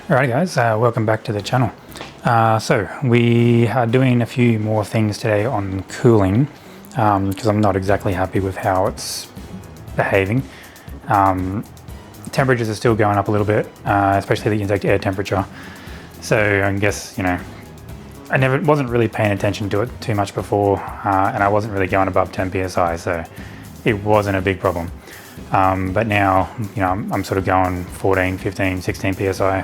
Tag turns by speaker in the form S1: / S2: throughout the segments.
S1: Alright guys, welcome back to the channel. So we are doing a few more things today on cooling because I'm not exactly happy with how it's behaving. Temperatures are still going up a little bit, especially the intake air temperature. So I guess, you know, I wasn't really paying attention to it too much before, and I wasn't really going above 10 psi, so it wasn't a big problem. But now, you know, I'm sort of going 14, 15, 16 psi.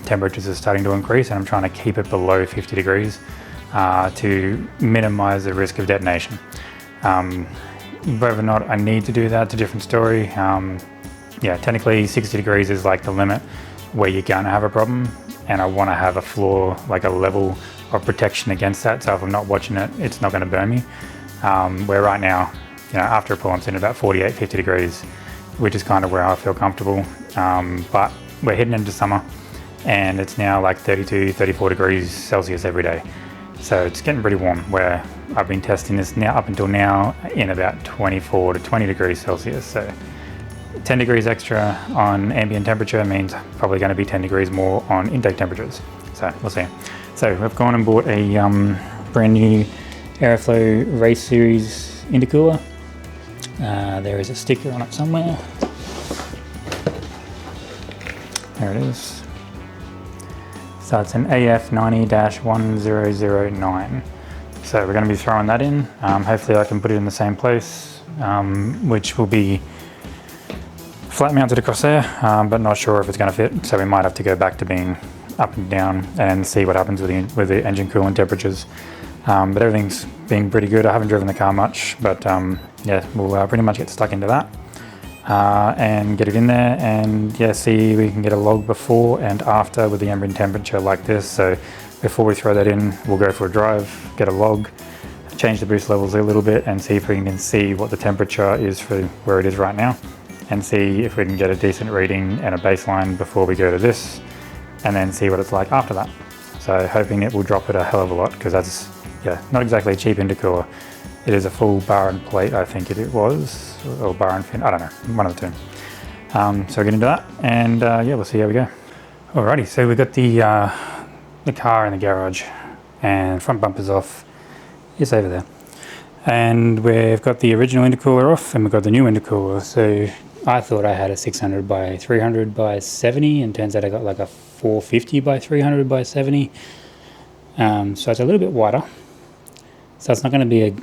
S1: Temperatures are starting to increase, and I'm trying to keep it below 50 degrees to minimize the risk of detonation. Whether or not I need to do that, it's a different story. Yeah, technically 60 degrees is like the limit where you're going to have a problem, and I want to have a floor, like a level of protection against that, so if I'm not watching it, it's not going to burn me. Where right now, you know, after a pull, I'm sitting at about 48, 50 degrees, which is kind of where I feel comfortable. But we're heading into summer, and it's now like 32, 34 degrees Celsius every day. So it's getting pretty warm, where I've been testing this now up until now in about 24 to 20 degrees Celsius. So 10 degrees extra on ambient temperature means probably going to be 10 degrees more on intake temperatures. So we'll see. So we've gone and bought a brand new Airflow Race Series intercooler. There is a sticker on it somewhere. There it is. So it's an AF90-1009. So we're going to be throwing that in. Hopefully I can put it in the same place, which will be flat mounted across there, but not sure if it's going to fit. So we might have to go back to being up and down and see what happens with the engine coolant temperatures. But everything's been pretty good. I haven't driven the car much, but yeah, we'll pretty much get stuck into that and get it in there, and yeah, see if we can get a log before and after with the ambient temperature like this. So before we throw that in, we'll go for a drive, get a log, change the boost levels a little bit, and see if we can see what the temperature is for where it is right now, and see if we can get a decent reading and a baseline before we go to this, and then see what it's like after that. So hoping it will drop it a hell of a lot, because that's, yeah, not exactly a cheap intercooler. It is a full bar and plate, I think it was, or bar and fin, I don't know, one of the two. So we'll get into that, and yeah, we'll see how we go. Alrighty, so we've got the car in the garage, and front bumper's off. It's over there. And we've got the original intercooler off, and we've got the new intercooler. So I thought I had a 600 by 300 by 70, and turns out I got like a 450 by 300 by 70. So it's a little bit wider. So it's not going to be a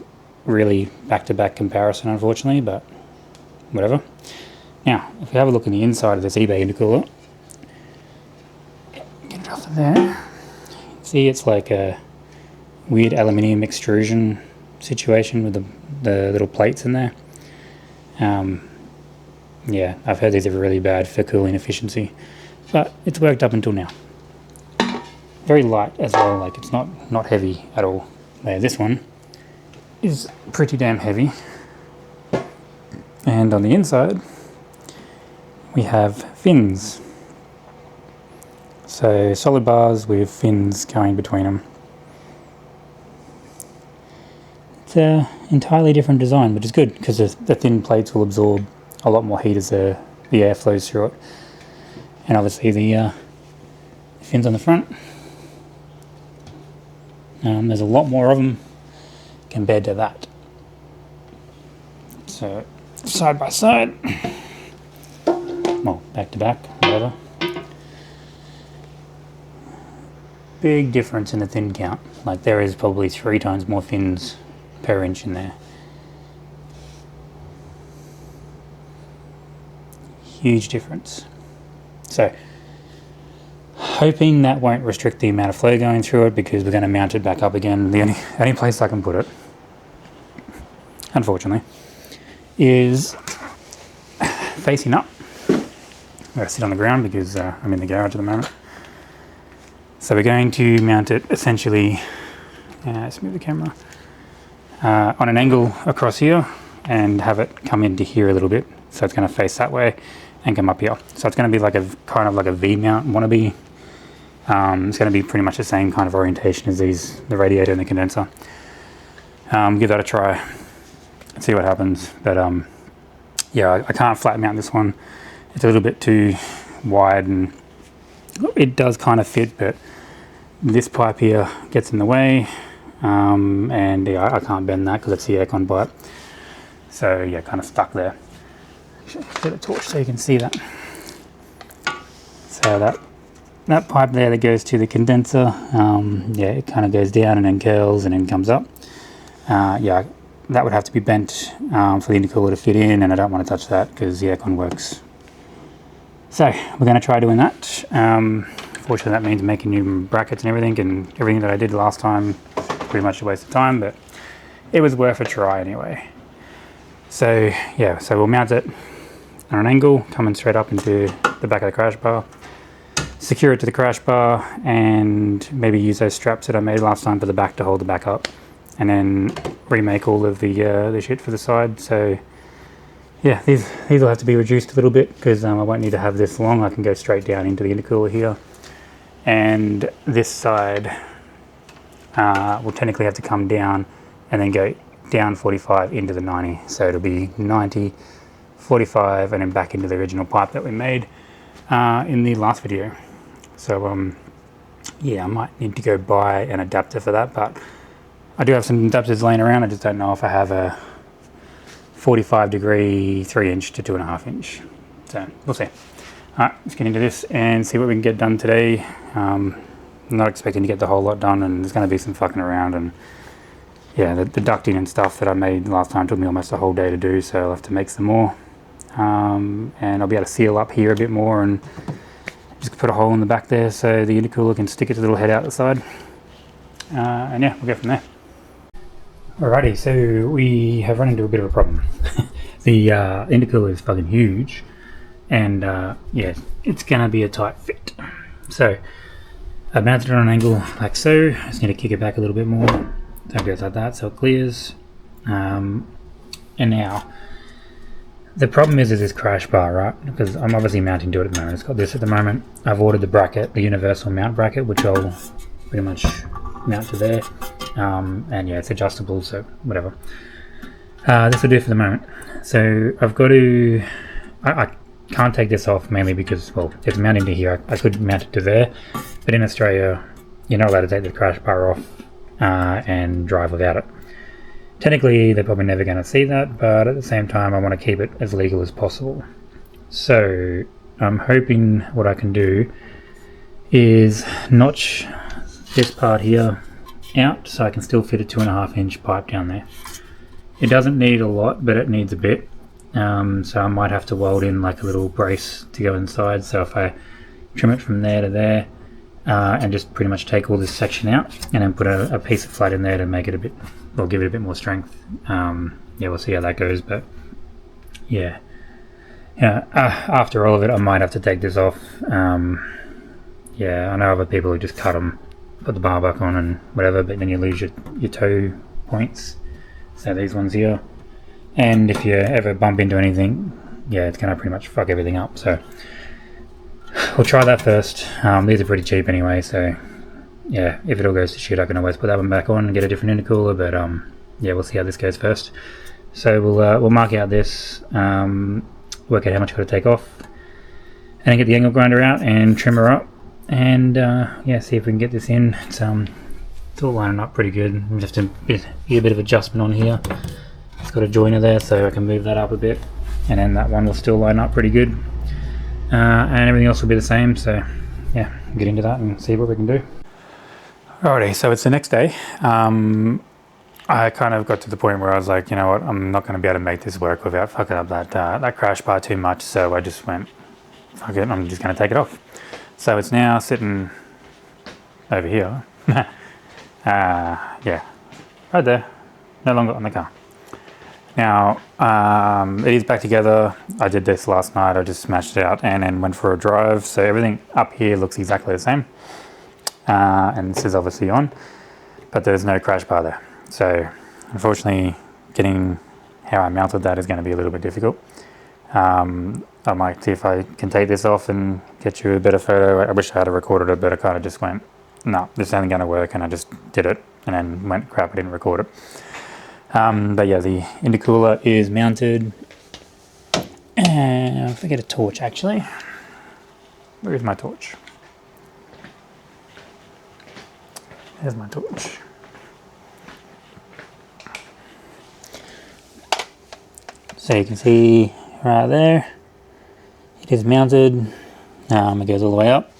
S1: really back-to-back comparison, unfortunately, but whatever. Now, if we have a look in the inside of this eBay intercooler, get it off of there. See, it's like a weird aluminium extrusion situation with the little plates in there. Yeah, I've heard these are really bad for cooling efficiency, but it's worked up until now. Very light as well, like it's not heavy at all. Where this one is pretty damn heavy. And on the inside, we have fins. So solid bars with fins going between them. It's an entirely different design, which is good because the thin plates will absorb a lot more heat as the air flows through it. And obviously the fins on the front, there's a lot more of them compared to that. So side by side, well, back to back, whatever. Big difference in the fin count. Like there is probably 3 times more fins per inch in there. Huge difference. So hoping that won't restrict the amount of flow going through it, because we're going to mount it back up again. The only place I can put it, unfortunately, is facing up. I sit on the ground because I'm in the garage at the moment. So we're going to mount it essentially, let's move the camera, on an angle across here and have it come into here a little bit. So it's going to face that way and come up here. So it's going to be like a kind of like a V mount wannabe. It's going to be pretty much the same kind of orientation as the radiator and the condenser. Give that a try and see what happens. But yeah, I can't flat mount this one. It's a little bit too wide and it does kind of fit, but this pipe here gets in the way, and yeah, I can't bend that because it's the aircon pipe. So yeah, kind of stuck there. Get a torch so you can see that. So that pipe there that goes to the condenser, yeah, it kind of goes down and then curls and then comes up. Yeah, that would have to be bent for the intercooler to fit in, and I don't want to touch that because the aircon works. So we're going to try doing that. Fortunately, that means making new brackets and everything that I did last time, pretty much a waste of time, but it was worth a try anyway. So yeah, so we'll mount it on an angle, coming straight up into the back of the crash bar, secure it to the crash bar, and maybe use those straps that I made last time for the back to hold the back up, and then remake all of the shit for the side. So yeah, these will have to be reduced a little bit because I won't need to have this long. I can go straight down into the intercooler here, and this side will technically have to come down and then go down 45 into the 90. So it'll be 90, 45, and then back into the original pipe that we made in the last video. So yeah, I might need to go buy an adapter for that, but I do have some adapters laying around. I just don't know if I have a 45 degree 3" to 2.5". So we'll see. Alright, let's get into this and see what we can get done today. I'm not expecting to get the whole lot done, and there's going to be some fucking around, and yeah, the ducting and stuff that I made last time took me almost a whole day to do, so I'll have to make some more. And I'll be able to seal up here a bit more and just put a hole in the back there so the intercooler can stick its little head out the side. And yeah, we'll go from there. Alrighty, so we have run into a bit of a problem. The intercooler is fucking huge, and yeah, it's gonna be a tight fit. So I've mounted it on an angle like so. I just need to kick it back a little bit more. That goes like that, so it clears. And now the problem is this crash bar, right? Because I'm obviously mounting to it at the moment. It's got this at the moment. I've ordered the bracket, the universal mount bracket, which I'll pretty much mount to there. And yeah, it's adjustable, so whatever. This will do for the moment. So I've got to, I can't take this off mainly because, well, it's mounting to here. I could mount it to there, but in Australia, you're not allowed to take the crash bar off and drive without it. Technically, they're probably never going to see that, but at the same time, I want to keep it as legal as possible. So I'm hoping what I can do is notch this part here out so I can still fit a 2.5" pipe down there. It doesn't need a lot, but it needs a bit. So I might have to weld in like a little brace to go inside. So if I trim it from there to there and just pretty much take all this section out and then put a piece of flat in there to make it a bit, or give it a bit more strength. Yeah, we'll see how that goes, but yeah. After all of it, I might have to take this off. Yeah, I know other people who just cut them, put the bar back on and whatever, but then you lose your toe points. So these ones here, and if you ever bump into anything, yeah, it's gonna pretty much fuck everything up. So we'll try that first. These are pretty cheap anyway, so yeah, if it all goes to shit, I can always put that one back on and get a different intercooler. But yeah, we'll see how this goes first. So we'll mark out this, work out how much I've got to take off, and then get the angle grinder out and trim her up, and yeah, see if we can get this in. It's all lining up pretty good. We just have to get a bit of adjustment on here. It's got a joiner there, so I can move that up a bit, and then that one will still line up pretty good, and everything else will be the same. So yeah, get into that and see what we can do. Alrighty, so it's the next day. I kind of got to the point where I was like, you know what, I'm not going to be able to make this work without fucking up that crash bar too much. So I just went, fuck it, I'm just going to take it off. So it's now sitting over here. Yeah, right there, no longer on the car. Now, it is back together. I did this last night. I just smashed it out and then went for a drive. So everything up here looks exactly the same. And this is obviously on, but there's no crash bar there. So unfortunately, getting how I mounted that is going to be a little bit difficult. I might see if I can take this off and get you a better photo. I wish I had recorded it, but I kind of just went, no, this isn't going to work, and I just did it and then went, crap, I didn't record it. But yeah, the intercooler is mounted, and I forget a torch actually. Where is my torch? There's my torch. So you can see right there, it is mounted, it goes all the way up,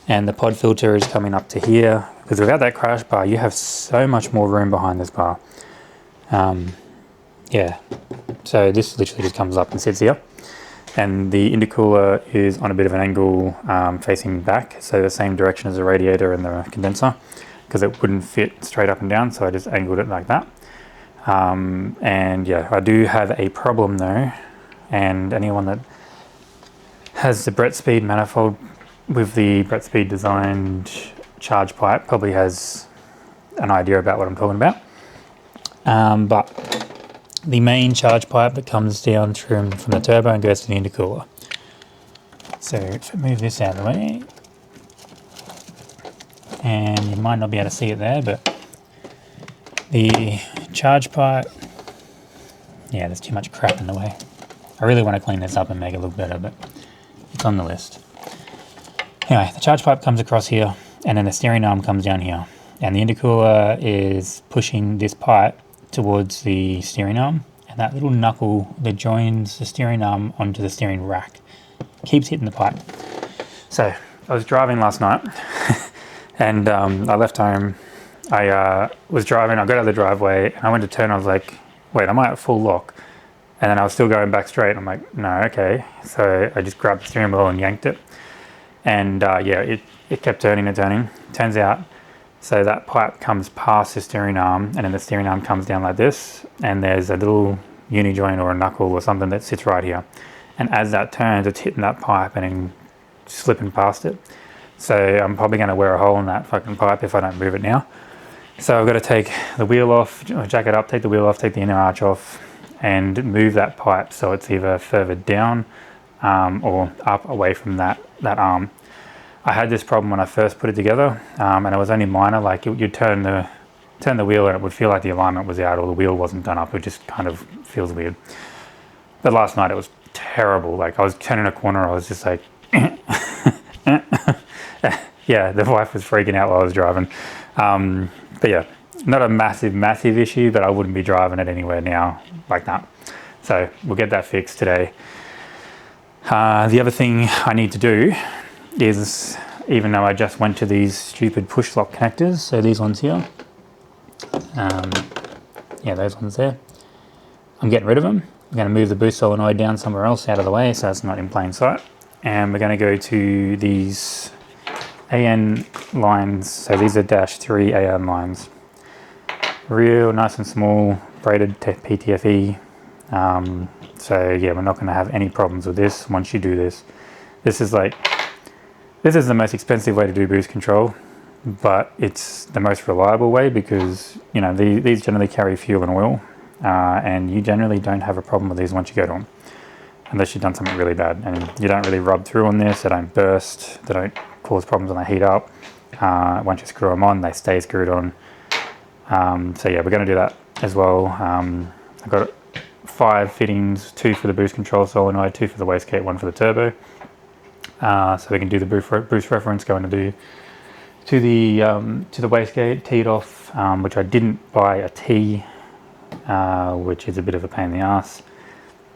S1: and the pod filter is coming up to here, because without that crash bar you have so much more room behind this bar. Yeah, so this literally just comes up and sits here, and the intercooler is on a bit of an angle facing back, so the same direction as the radiator and the condenser, because it wouldn't fit straight up and down, so I just angled it like that. And yeah, I do have a problem though, and anyone that has the Brett Speed manifold with the Brett Speed designed charge pipe probably has an idea about what I'm talking about. But the main charge pipe that comes down from the turbo and goes to the intercooler. So if I move this out of the way, and you might not be able to see it there, but the charge pipe, yeah, there's too much crap in the way. I really want to clean this up and make it look better, but it's on the list. Anyway, the charge pipe comes across here, and then the steering arm comes down here, and the intercooler is pushing this pipe towards the steering arm, and that little knuckle that joins the steering arm onto the steering rack keeps hitting the pipe. So I was driving last night and I left home. I was driving, I got out of the driveway and I went to turn, I was like, wait, am I at full lock? And then I was still going back straight. I'm like, no, okay. So I just grabbed the steering wheel and yanked it. And yeah, it kept turning and turning. Turns out, so that pipe comes past the steering arm, and then the steering arm comes down like this, and there's a little uni joint or a knuckle or something that sits right here. And as that turns, it's hitting that pipe and then slipping past it. So I'm probably going to wear a hole in that fucking pipe if I don't move it now. So I've got to take the wheel off, jack it up, take the wheel off, take the inner arch off, and move that pipe so it's either further down or up away from that arm. I had this problem when I first put it together, and it was only minor. Like you'd turn the wheel and it would feel like the alignment was out or the wheel wasn't done up. It just kind of feels weird. But last night it was terrible. Like I was turning a corner, I was just like, yeah, the wife was freaking out while I was driving. But yeah, not a massive issue, but I wouldn't be driving it anywhere now like that. So we'll get that fixed today. The other thing I need to do is, even though I just went to these stupid push lock connectors, so these ones here, yeah, those ones there, I'm getting rid of them. I'm going to move the boost solenoid down somewhere else out of the way so it's not in plain sight, and we're going to go to these AN lines. So these are -3 AN lines, real nice and small, braided PTFE. So yeah, we're not going to have any problems with this once you do this. This is the most expensive way to do boost control, but it's the most reliable way because, you know, these generally carry fuel and oil, and you generally don't have a problem with these once you go to them, unless you've done something really bad. And you don't really rub through on this, they don't burst, they don't cause problems when they heat up. Once you screw them on, they stay screwed on. So yeah, we're going to do that as well. I've got 5 fittings, 2 for the boost control solenoid, 2 for the wastegate, 1 for the turbo. So we can do the boost reference, going to the wastegate, tee it off, which I didn't buy a tee, which is a bit of a pain in the ass.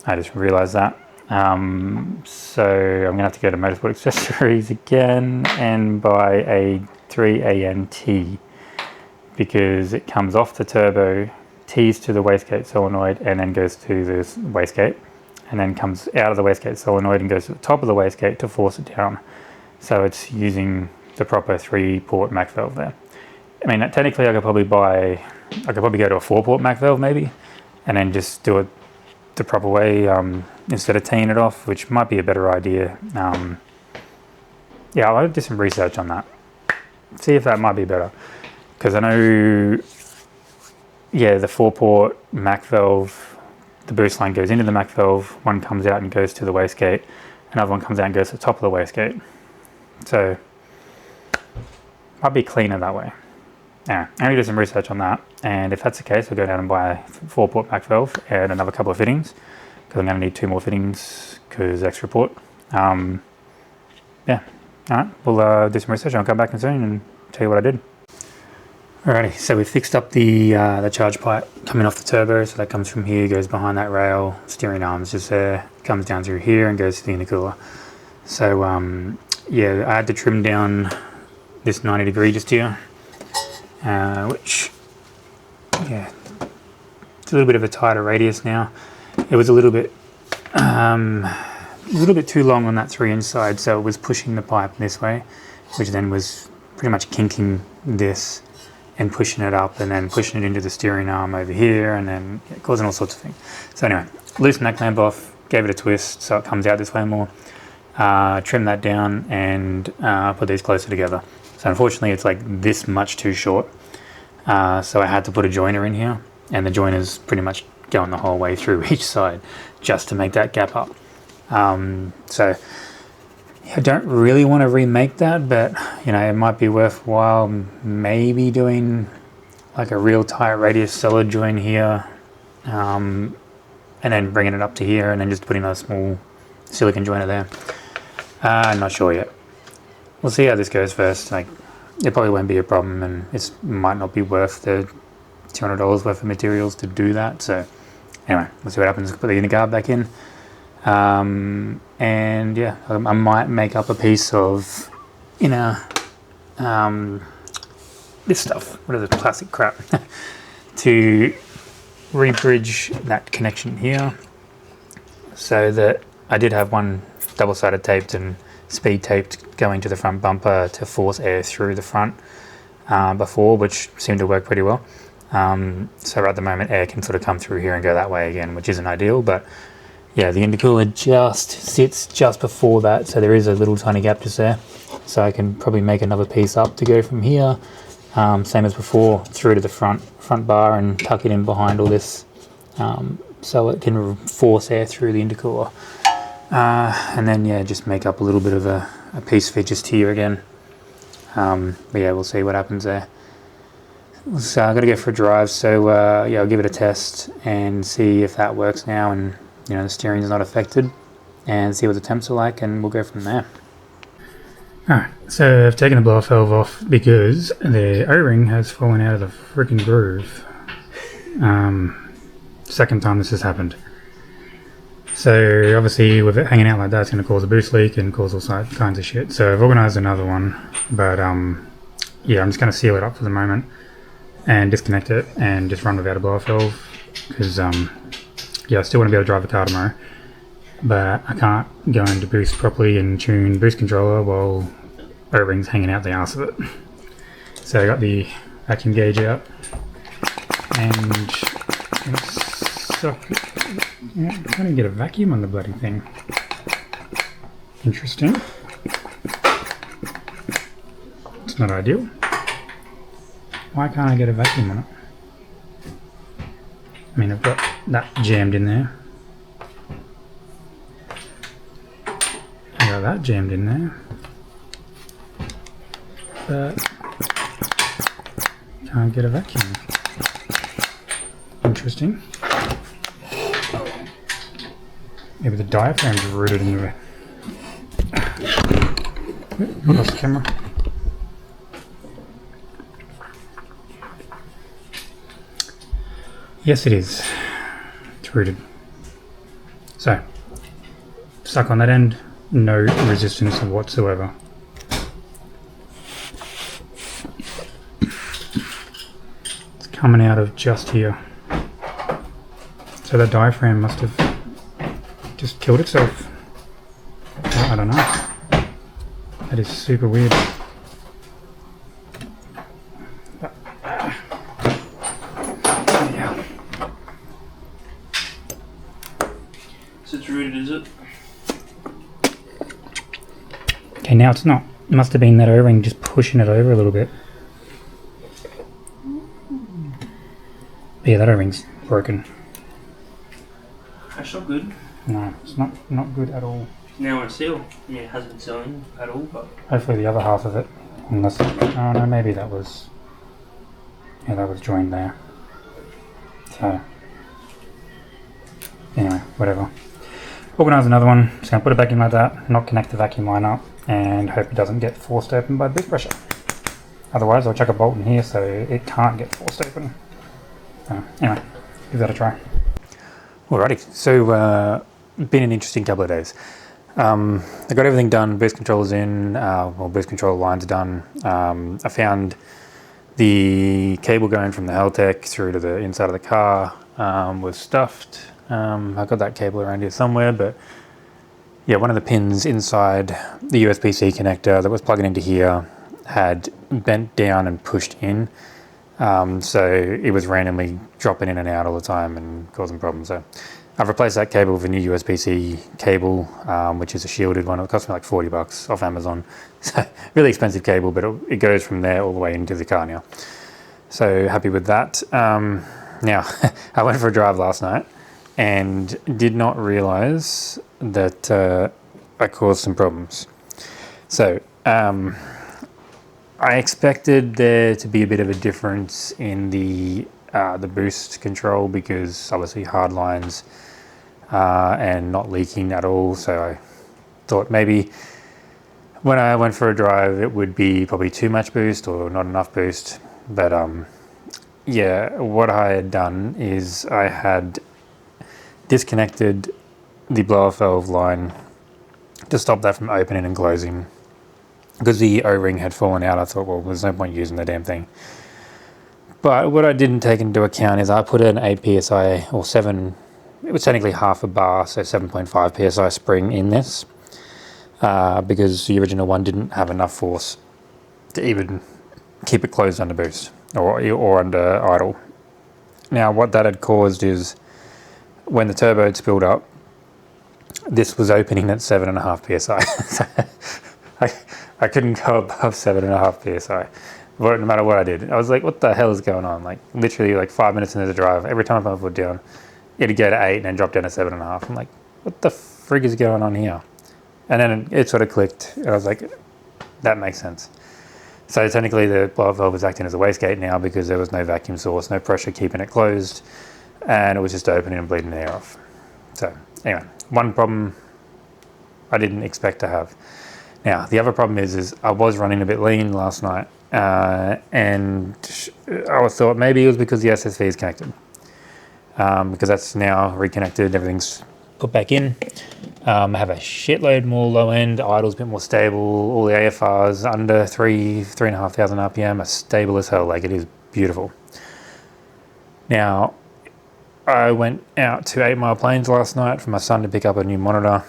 S1: I just realised that. So I'm gonna have to go to Motorsport Accessories again and buy a 3AN tee, because it comes off the turbo, tees to the wastegate solenoid, and then goes to the wastegate, and then comes out of the wastegate solenoid and goes to the top of the wastegate to force it down. So it's using the proper 3-port Mac valve there. I mean, technically I could probably go to a 4-port Mac valve maybe, and then just do it the proper way instead of teeing it off, which might be a better idea. Yeah, I'll do some research on that. See if that might be better. Because I know, yeah, the 4-port Mac valve, the boost line goes into the Mac valve, one comes out and goes to the wastegate, another one comes out and goes to the top of the wastegate. So, might be cleaner that way. Yeah, I'm going to do some research on that, and if that's the case, we'll go down and buy a 4-port Mac valve and another couple of fittings, because I'm going to need 2 more fittings, because extra port. Yeah, alright, we'll do some research, and I'll come back in soon and tell you what I did. Alrighty, so we fixed up the charge pipe coming off the turbo, so that comes from here, goes behind that rail, steering arm's just there, comes down through here and goes to the intercooler. So yeah, I had to trim down this 90 degree just here, which, yeah, it's a little bit of a tighter radius now. It was a little bit too long on that 3-inch side, so it was pushing the pipe this way, which then was pretty much kinking this and pushing it up and then pushing it into the steering arm over here and then causing all sorts of things. So anyway, loosened that clamp off, gave it a twist so it comes out this way more, trimmed that down and put these closer together. So unfortunately it's like this much too short, so I had to put a joiner in here, and the joiner's pretty much going the whole way through each side just to make that gap up. So I don't really want to remake that, but you know, it might be worthwhile maybe doing like a real tight radius solid join here, and then bringing it up to here and then just putting a small silicone joiner there. I'm not sure yet. We'll see how this goes first. Like, it probably won't be a problem, and it might not be worth the $200 worth of materials to do that. So anyway, we'll see what happens. Put the inner guard back in. And yeah, I might make up a piece of inner this stuff, what is it, plastic crap, to re-bridge that connection here, so that I did have one double-sided taped and speed taped going to the front bumper to force air through the front before, which seemed to work pretty well. So at the moment air can sort of come through here and go that way again, which isn't ideal, but yeah, the intercooler just sits just before that, so there is a little tiny gap just there. So I can probably make another piece up to go from here, same as before, through to the front bar and tuck it in behind all this, so it can force air through the intercooler. And then yeah, just make up a little bit of a piece for just here again. But yeah, we'll see what happens there. So I've got to go for a drive, so yeah, I'll give it a test and see if that works now, and you know, the steering is not affected, and see what the temps are like, and we'll go from there. Alright, so I've taken the blower valve off because the O-ring has fallen out of the freaking groove. Second time this has happened. So obviously with it hanging out like that, it's going to cause a boost leak and cause all kinds of shit. So I've organised another one, but yeah, I'm just going to seal it up for the moment and disconnect it and just run without a blower valve, because yeah, I still want to be able to drive the car tomorrow, but I can't go into boost properly and tune boost controller while O-ring's hanging out the arse of it. So I got the vacuum gauge out and I'm trying to get a vacuum on the bloody thing. Interesting. It's not ideal. Why can't I get a vacuum on it? I mean, I've got that jammed in there. I got that jammed in there. But can't get a vacuum. Interesting. Maybe the diaphragm's rooted into it. Lost the camera. Yes, it is. It's rooted. So, stuck on that end, no resistance whatsoever. It's coming out of just here. So that diaphragm must have just killed itself. I don't know. That is super weird. Yeah.
S2: So it's rooted, is it?
S1: Okay, now it's not. It must have been that O-ring just pushing it over a little bit. But yeah, that O-ring's broken.
S2: That's not good.
S1: No, it's not good at all.
S2: Now it's sealed. I mean, it hasn't been sealing at all, but...
S1: Hopefully the other half of it, unless... Oh no, maybe that was... Yeah, that was joined there. So... Anyway, whatever. Organise another one, just going to put it back in like that, not connect the vacuum line up, and hope it doesn't get forced open by boost pressure. Otherwise I'll chuck a bolt in here so it can't get forced open. Anyway, give that a try. Alrighty, so been an interesting couple of days. I got everything done, boost controllers in, boost control lines done. I found the cable going from the Heltec through to the inside of the car was stuffed. I got that cable around here somewhere, but yeah, one of the pins inside the USB-C connector that was plugging into here had bent down and pushed in. So it was randomly dropping in and out all the time and causing problems. So I've replaced that cable with a new USB-C cable, which is a shielded one. It cost me like $40 off Amazon. So really expensive cable, but it goes from there all the way into the car now. So happy with that. Now, I went for a drive last night and did not realize that I caused some problems. So I expected there to be a bit of a difference in the boost control, because obviously hard lines and not leaking at all. So I thought maybe when I went for a drive it would be probably too much boost or not enough boost. But yeah, what I had done is I had disconnected the blow-off valve line to stop that from opening and closing. Because the O-ring had fallen out, I thought, well, there's no point using the damn thing. But what I didn't take into account is I put an 8 psi or 7, it was technically half a bar, so 7.5 psi spring in this, because the original one didn't have enough force to even keep it closed under boost or under idle. Now what that had caused is when the turbo had spilled up, this was opening at 7.5 psi. So I couldn't go above 7.5 psi. No matter what I did. I was like, what the hell is going on? Like literally like 5 minutes into the drive, every time I put my foot down, it'd go to 8 and then drop down to 7.5. I'm like, what the frig is going on here? And then it sort of clicked, and I was like, that makes sense. So technically the blow-off valve was acting as a wastegate now, because there was no vacuum source, no pressure keeping it closed, and it was just opening and bleeding the air off. So anyway, one problem I didn't expect to have. Now the other problem is I was running a bit lean last night, and I thought maybe it was because the SSV is connected, because that's now reconnected, everything's put back in. I have a shitload more low end, idle's a bit more stable, all the AFRs under 3,500 RPM are stable as hell, like it is beautiful. Now I went out to 8 Mile Plains last night for my son to pick up a new monitor.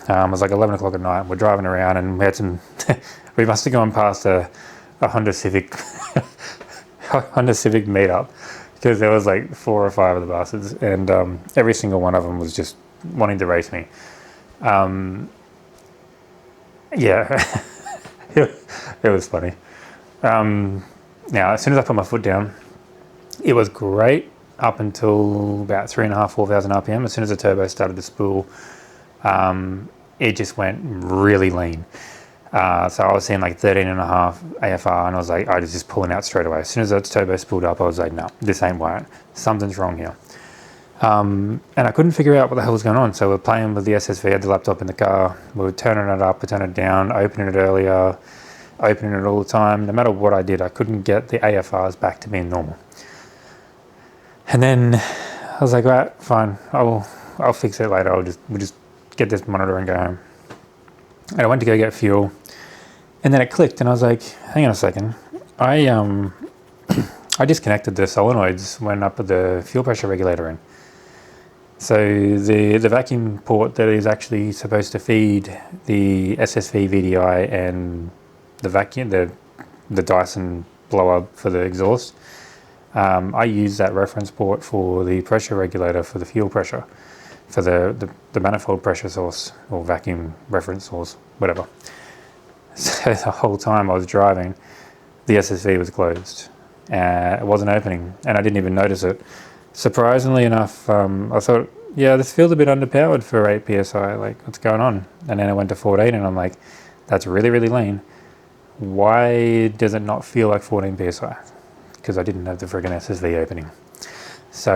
S1: It was like 11 o'clock at night. We're driving around and we had some, we must have gone past a Honda Civic, Honda Civic meetup, because there was like 4 or 5 of the bastards, and every single one of them was just wanting to race me. Yeah, it was funny. Now, as soon as I put my foot down, it was great up until about 3,500, 4,000 RPM. As soon as the turbo started to spool, it just went really lean. So I was seeing like 13.5 AFR, and I was like, I was just pulling out straight away. As soon as that turbo spooled up, I was like, no, this ain't right. Something's wrong here. And I couldn't figure out what the hell was going on. So we're playing with the SSV, I had the laptop in the car. We were turning it up, we turned it down, opening it earlier, opening it all the time. No matter what I did, I couldn't get the AFRs back to being normal. And then I was like, right, fine, I'll fix it later. We'll just get this monitor and go home. And I went to go get fuel, and then it clicked, and I was like, hang on a second. I disconnected the solenoids when I put the fuel pressure regulator in. So the vacuum port that is actually supposed to feed the SSV VDI and the vacuum, the Dyson blower for the exhaust, I use that reference port for the pressure regulator for the fuel pressure, for the manifold pressure source or vacuum reference source, whatever. So the whole time I was driving, the SSV was closed. It wasn't opening, and I didn't even notice it. Surprisingly enough, I thought, yeah, this feels a bit underpowered for 8 psi, like what's going on? And then I went to 14 and I'm like, that's really, really lean. Why does it not feel like 14 psi? Because I didn't have the friggin' SSV opening. So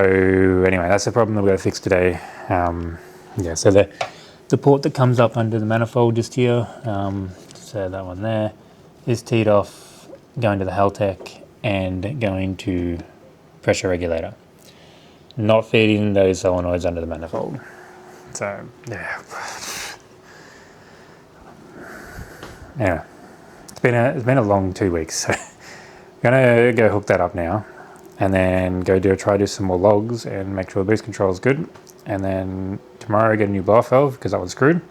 S1: anyway, that's the problem that we're going to fix today. Yeah, so the port that comes up under the manifold just here, so that one there, is teed off going to the Haltech and going to pressure regulator. Not feeding those solenoids under the manifold. So, yeah. Yeah. It's been a long 2 weeks, so I'm gonna go hook that up now and then go try do some more logs and make sure the boost control is good, and then tomorrow get a new blow-off valve because that one's screwed,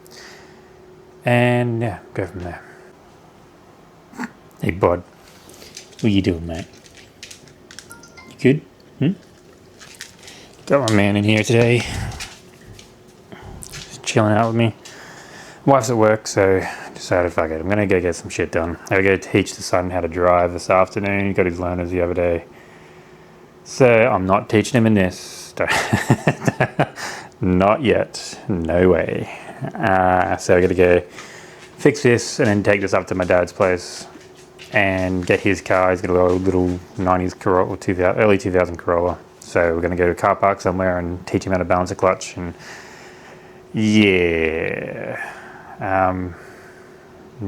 S1: and yeah, go from there. Hey bud, what you doing, mate? You good? Got my man in here today, just chilling out with me. Wife's at work, so decided, fuck it, I'm gonna go get some shit done. I gotta go teach the son how to drive this afternoon. He got his learners the other day. So I'm not teaching him in this. Not yet. No way. So I gotta go fix this and then take this up to my dad's place and get his car. He's got a little 90s Corolla, or early 2000 Corolla. So we're gonna go to a car park somewhere and teach him how to balance a clutch. And yeah.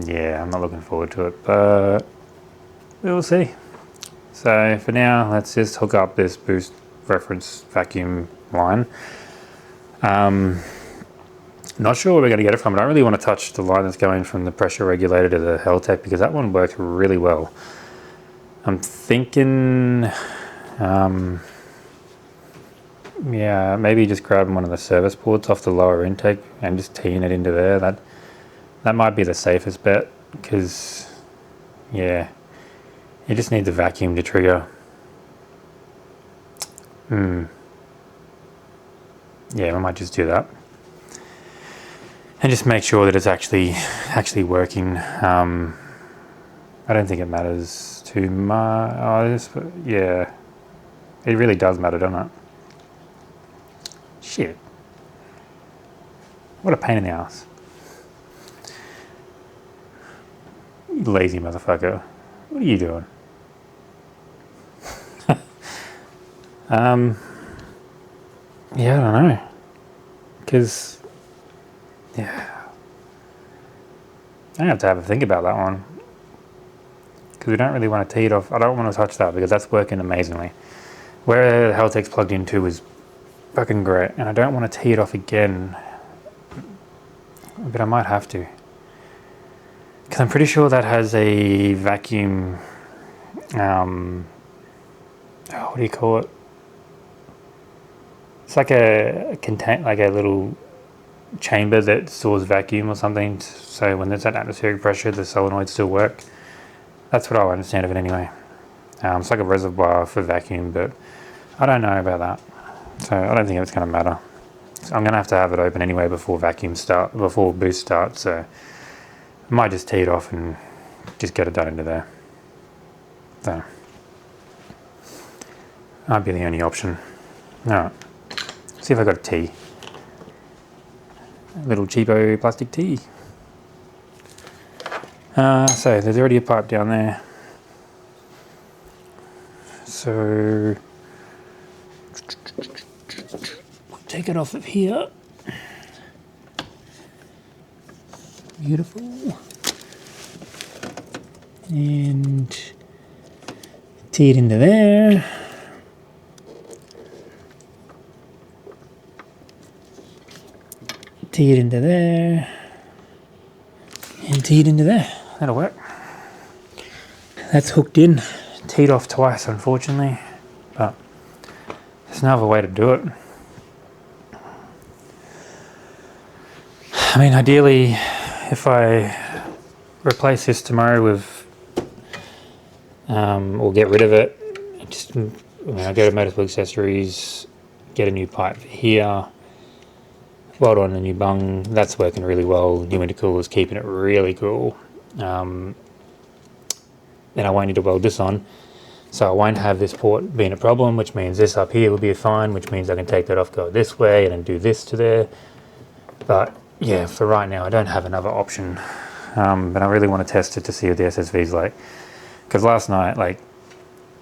S1: Yeah, I'm not looking forward to it, but we'll see. So for now, let's just hook up this boost reference vacuum line. Not sure where we're going to get it from. I don't really want to touch the line that's going from the pressure regulator to the Haltech because that one works really well. I'm thinking, yeah, maybe just grabbing one of the service ports off the lower intake and just teeing it into there. That might be the safest bet because, yeah, you just need the vacuum to trigger. Yeah, we might just do that. And just make sure that it's actually working. I don't think it matters too much. Yeah, it really does matter, doesn't it? Shit. What a pain in the ass. You lazy motherfucker. What are you doing? Yeah, I don't know. Because, yeah. I have to have a think about that one. Because we don't really want to tee it off. I don't want to touch that because that's working amazingly. Where the Haltech's plugged into is fucking great. And I don't want to tee it off again. But I might have to. Because I'm pretty sure that has a vacuum, what do you call it? It's like a little chamber that stores vacuum or something. So when there's that atmospheric pressure, the solenoids still work. That's what I understand of it anyway. It's like a reservoir for vacuum, but I don't know about that. So I don't think it's going to matter. So I'm going to have it open anyway before boost starts. So I might just tee it off and just get it done into there. So, might be the only option. Alright, see if I got a tee. A little cheapo plastic tee. So, there's already a pipe down there. So, take it off of here. Beautiful. And tee it into there. Tee it into there. And tee it into there. That'll work. That's hooked in. Teed off twice, unfortunately. But there's no other way to do it. I mean, ideally, if I replace this tomorrow with, or get rid of it, I go to Motorsport Accessories, get a new pipe here, weld on a new bung. That's working really well. New intercooler is keeping it really cool. Then I won't need to weld this on, so I won't have this port being a problem, which means this up here will be fine, which means I can take that off, go this way, and then do this to there. But yeah, for right now, I don't have another option. But I really want to test it to see what the SSV is like. Because last night,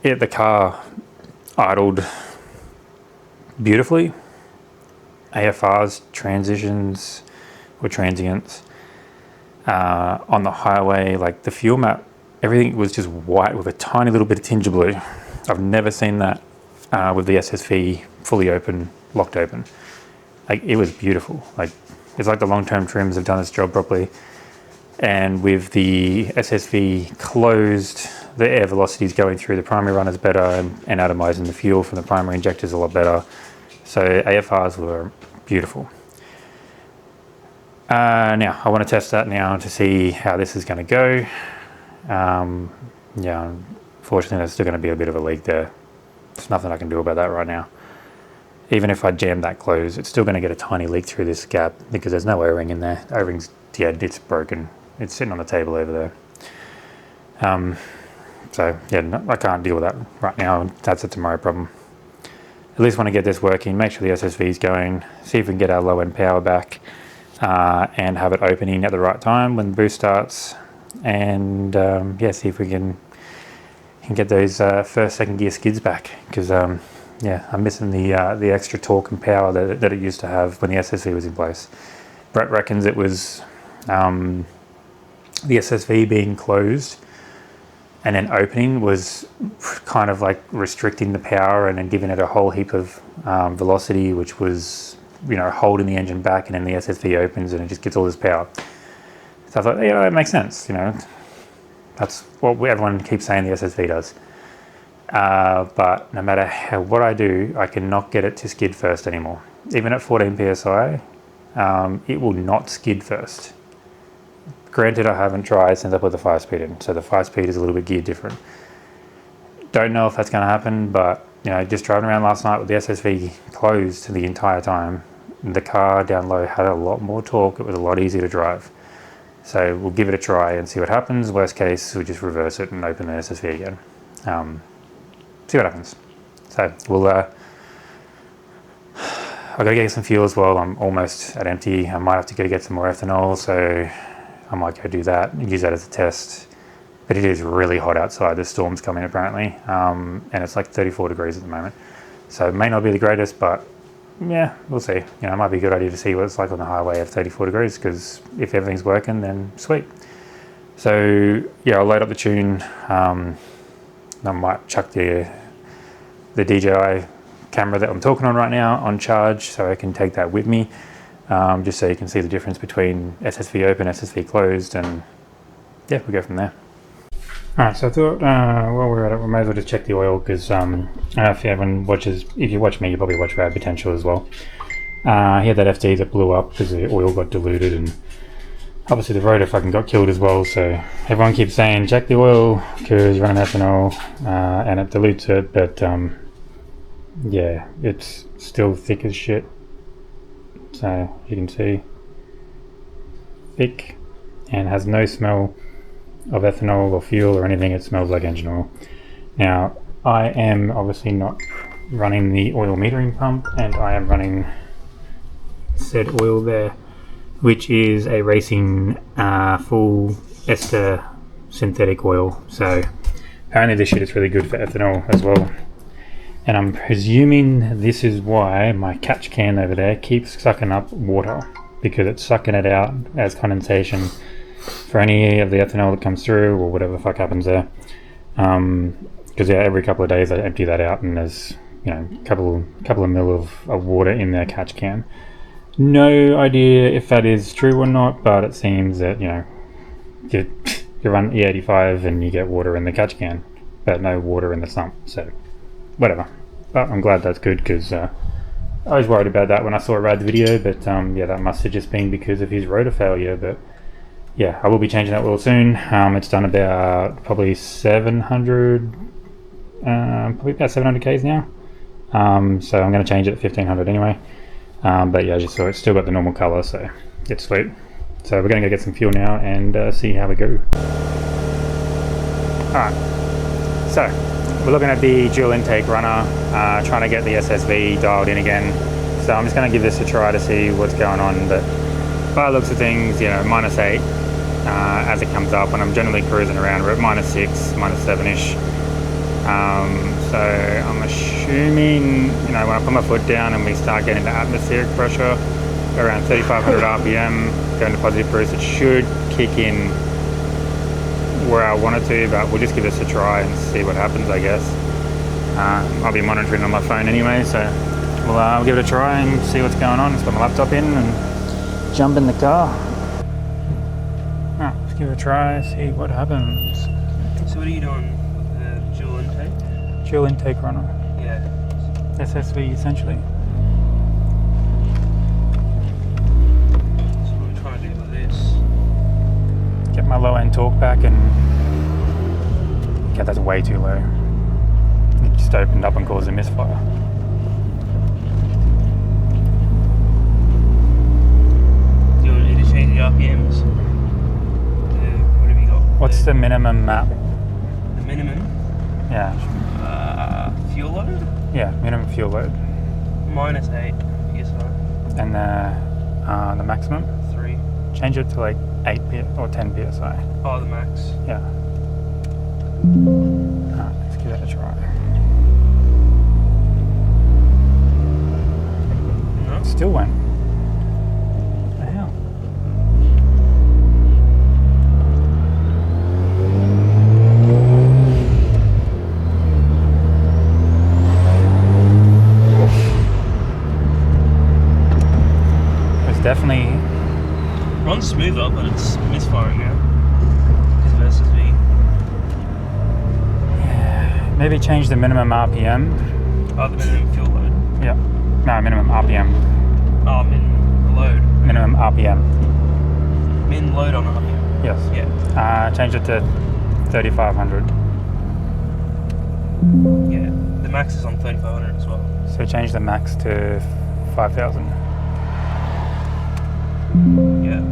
S1: the car idled beautifully. AFRs, transitions, or transients. On the highway, the fuel map, everything was just white with a tiny little bit of tinge of blue. I've never seen that with the SSV fully open, locked open. Like, it was beautiful. Like, it's like the long-term trims have done its job properly. And with the SSV closed, the air velocities going through the primary runners better, and atomizing the fuel from the primary injectors a lot better. So AFRs were beautiful. Now, I want to test that now to see how this is going to go. Yeah, unfortunately there's still going to be a bit of a leak there. There's nothing I can do about that right now. Even if I jam that closed, it's still going to get a tiny leak through this gap because there's no O-ring in there. The O-ring's dead, it's broken. It's sitting on the table over there. So yeah, no, I can't deal with that right now. That's a tomorrow problem. At least want to get this working, make sure the SSV is going, see if we can get our low end power back, and have it opening at the right time when the boost starts, and yeah, see if we can get those first, second gear skids back, because yeah, I'm missing the extra torque and power that it used to have when the SSV was in place. Brett reckons it was the SSV being closed and then opening was kind of like restricting the power and then giving it a whole heap of velocity, which was, you know, holding the engine back, and then the SSV opens and it just gets all this power. So I thought, yeah, that makes sense, you know. That's what everyone keeps saying the SSV does. But no matter what I do, I cannot get it to skid first anymore. Even at 14 PSI, it will not skid first. Granted, I haven't tried since I put the 5-speed in, so the 5-speed is a little bit geared different. Don't know if that's going to happen, but you know, just driving around last night with the SSV closed the entire time, the car down low had a lot more torque. It was a lot easier to drive. So we'll give it a try and see what happens. Worst case, we'll just reverse it and open the SSV again. See what happens. So we'll I've got to get some fuel as well. I'm almost at empty. I might have to go get some more ethanol, so I might go do that and use that as a test. But it is really hot outside. The storm's coming apparently, and it's like 34 degrees at the moment. So it may not be the greatest, but yeah, we'll see. You know, it might be a good idea to see what it's like on the highway at 34 degrees, because if everything's working, then sweet. So yeah, I'll load up the tune. I might chuck the DJI camera that I'm talking on right now on charge, so I can take that with me, just so you can see the difference between SSV open, SSV closed, and yeah, we'll go from there. Alright, so I thought while we're at it, we may as well just check the oil, because if everyone watches, if you watch me, you probably watch Rad Potential as well. He had that FD that blew up because the oil got diluted, and obviously the rotor fucking got killed as well, so everyone keeps saying check the oil because you're running ethanol and it dilutes it, but yeah, it's still thick as shit. So you can see, thick, and has no smell of ethanol or fuel or anything. It smells like engine oil. Now I am obviously not running the oil metering pump, and I am running said oil there, which is a racing full ester synthetic oil. So apparently this shit is really good for ethanol as well, and I'm presuming this is why my catch can over there keeps sucking up water, because it's sucking it out as condensation for any of the ethanol that comes through or whatever the fuck happens there. Because yeah, every couple of days I empty that out, and there's, you know, a couple of mil of water in their catch can. No idea if that is true or not, but it seems that, you know, you run E85 and you get water in the catch can, but no water in the sump, so whatever. But I'm glad that's good, because I was worried about that when I saw Rad's video, but yeah, that must have just been because of his rotor failure. But yeah, I will be changing that oil soon. It's done about probably 700 Ks now, so I'm going to change it at 1500 anyway. But yeah, I just saw it's still got the normal color, so it's sweet. So we're going to go get some fuel now and see how we go. Alright, so we're looking at the dual intake runner, trying to get the SSV dialed in again. So I'm just going to give this a try to see what's going on. But by the looks of things, you know, -8 as it comes up, and I'm generally cruising around. We're at -6, -7ish. So I'm assuming, you know, when I put my foot down and we start getting the atmospheric pressure around 3500 RPM, going to positive cruise, it should kick in, where I want it to, but we'll just give this a try and see what happens, I guess. I'll be monitoring on my phone anyway, so we'll give it a try and see what's going on. Let's put my laptop in and jump in the car. Let's give it a try, see what happens.
S2: So what are you doing with the dual intake?
S1: Dual intake runner.
S2: Yeah.
S1: SSV essentially.
S2: So what are we trying to do with this?
S1: Get my low end torque back and... yeah, that's way too low. It just opened up and caused a misfire.
S2: Do you want me to change the RPMs? What have you got?
S1: What's the minimum map?
S2: The minimum?
S1: Yeah.
S2: Fuel load?
S1: Yeah, minimum fuel load.
S2: -8 PSI.
S1: And the maximum?
S2: 3.
S1: Change it to like 8 or 10 PSI.
S2: Oh, the max.
S1: Yeah. Alright, let's give that a try.
S2: No?
S1: Still went. What the hell? It's definitely...
S2: Runs smoother, but it's misfiring now. Because of SSV.
S1: yeah, maybe change the minimum RPM.
S2: Oh, the minimum fuel load.
S1: Yeah. No, minimum RPM.
S2: Oh, min load.
S1: Minimum RPM.
S2: Min load on RPM.
S1: Yes.
S2: Yeah.
S1: Change it to 3,500.
S2: Yeah. The max is on 3,500 as well.
S1: So change the max to 5,000.
S2: Yeah.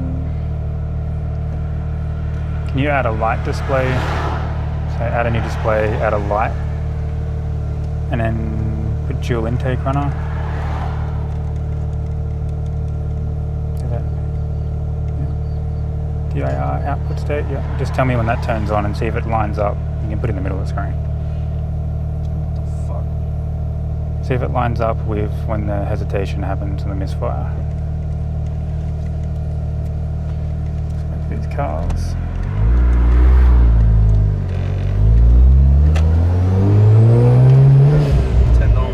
S1: Can you add a light display? So add a new display, add a light, and then put dual intake runner. Do that. Yeah. DIR output state, yeah. Just tell me when that turns on and see if it lines up. You can put it in the middle of the screen.
S2: What the fuck?
S1: See if it lines up with when the hesitation happens and the misfire. These cars.
S2: Turned on.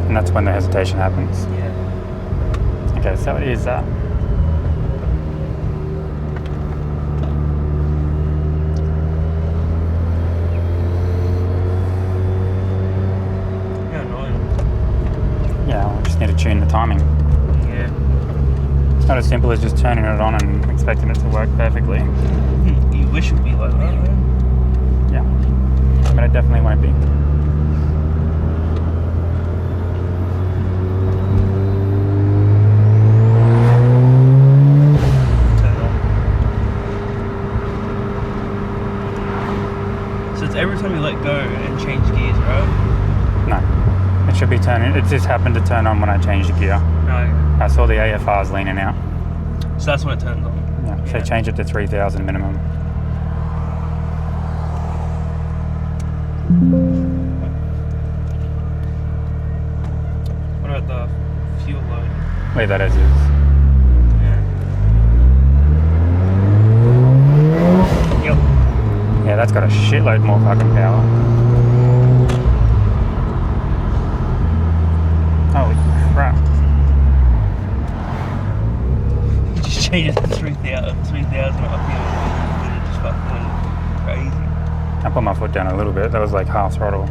S1: And that's when the hesitation happens.
S2: Yeah.
S1: Okay, so it is that.
S2: How annoying.
S1: Yeah, we just need to tune the timing.
S2: Yeah.
S1: It's not as simple as just turning it on and expecting it to work perfectly.
S2: You wish it would be like that, though.
S1: Yeah, but it definitely won't be.
S2: Turn it on. So it's every time you let go and change gears, right?
S1: No, it should be turning. It just happened to turn on when I changed the gear.
S2: No.
S1: I saw the AFRs leaning out.
S2: So that's when it turns on.
S1: Yeah, so change it to 3,000 minimum.
S2: What about the fuel load?
S1: Leave that as is.
S2: Yeah. Yep.
S1: Yeah, that's got a shitload more fucking power. Holy crap.
S2: You just change it to 3,000 up here and it just fucking went crazy.
S1: I put my foot down a little bit. That was like half throttle.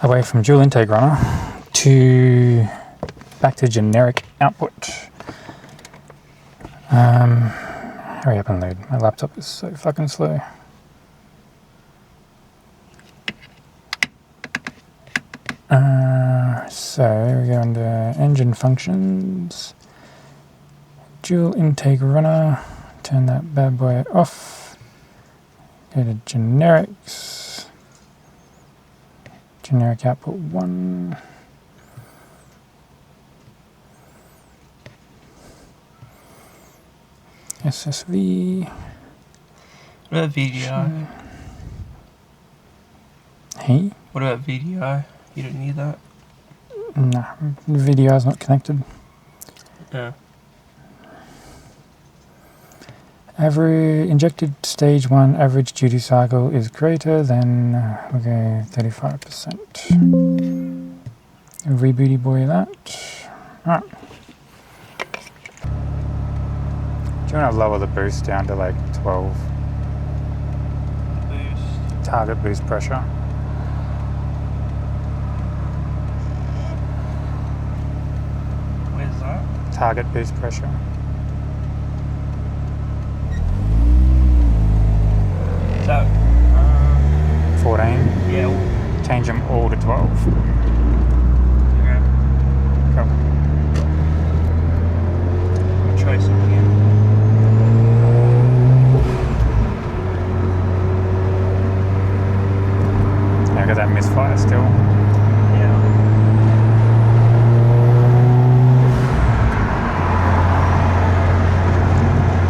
S1: Away from dual intake runner to back to generic output. Hurry up and load. My laptop is so fucking slow. So we go under engine functions, dual intake runner, turn that bad boy off, go to generics, generic output 1, SSV.
S2: What about VDI?
S1: Hey?
S2: What about VDI? You don't need that?
S1: No, the VDI is not connected.
S2: Yeah.
S1: Average injected stage 1 average duty cycle is greater than, we'll go 35%. Rebooty boy that. Alright. Do you want to lower the boost down to like 12?
S2: Boost.
S1: Target boost pressure.
S2: Where's that?
S1: Target boost pressure.
S2: Is that
S1: 14.
S2: yeah.
S1: Change them all to 12.
S2: Okay.
S1: Go.
S2: I'll try something again.
S1: Yeah, got that misfire still.
S2: Yeah.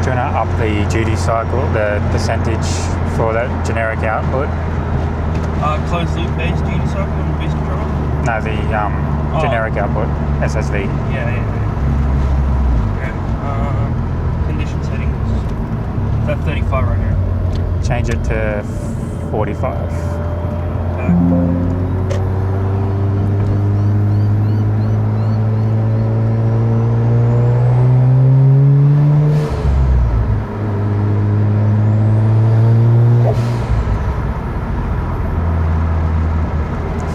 S1: Do you want to up the duty cycle, the percentage for that generic output?
S2: Closed loop based duty cycle and boost control?
S1: No, the generic output, SSV.
S2: Yeah. Okay. Condition settings. Is that 35 right now?
S1: Change it to 45.
S2: Okay.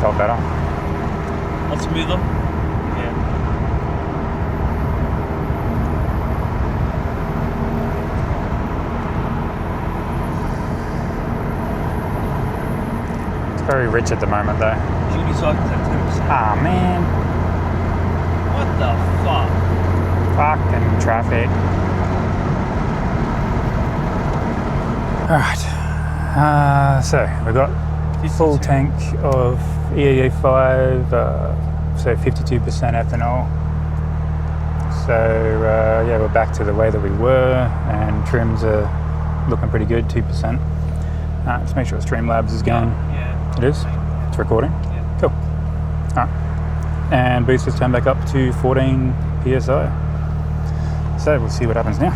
S1: Felt better.
S2: What's smoother? Yeah.
S1: It's very rich at the moment though.
S2: Duty cycle's at 10%.
S1: Ah man,
S2: What the fuck?
S1: fucking traffic. Alright, so we've got full tank of EAA5, so 52% ethanol. So yeah, we're back to the way that we were, and trims are looking pretty good, 2%. Just make sure Streamlabs is going.
S2: Yeah.
S1: It is? It's recording?
S2: Yeah.
S1: Cool. Alright. And boosters turn back up to 14 PSI. So we'll see what happens now.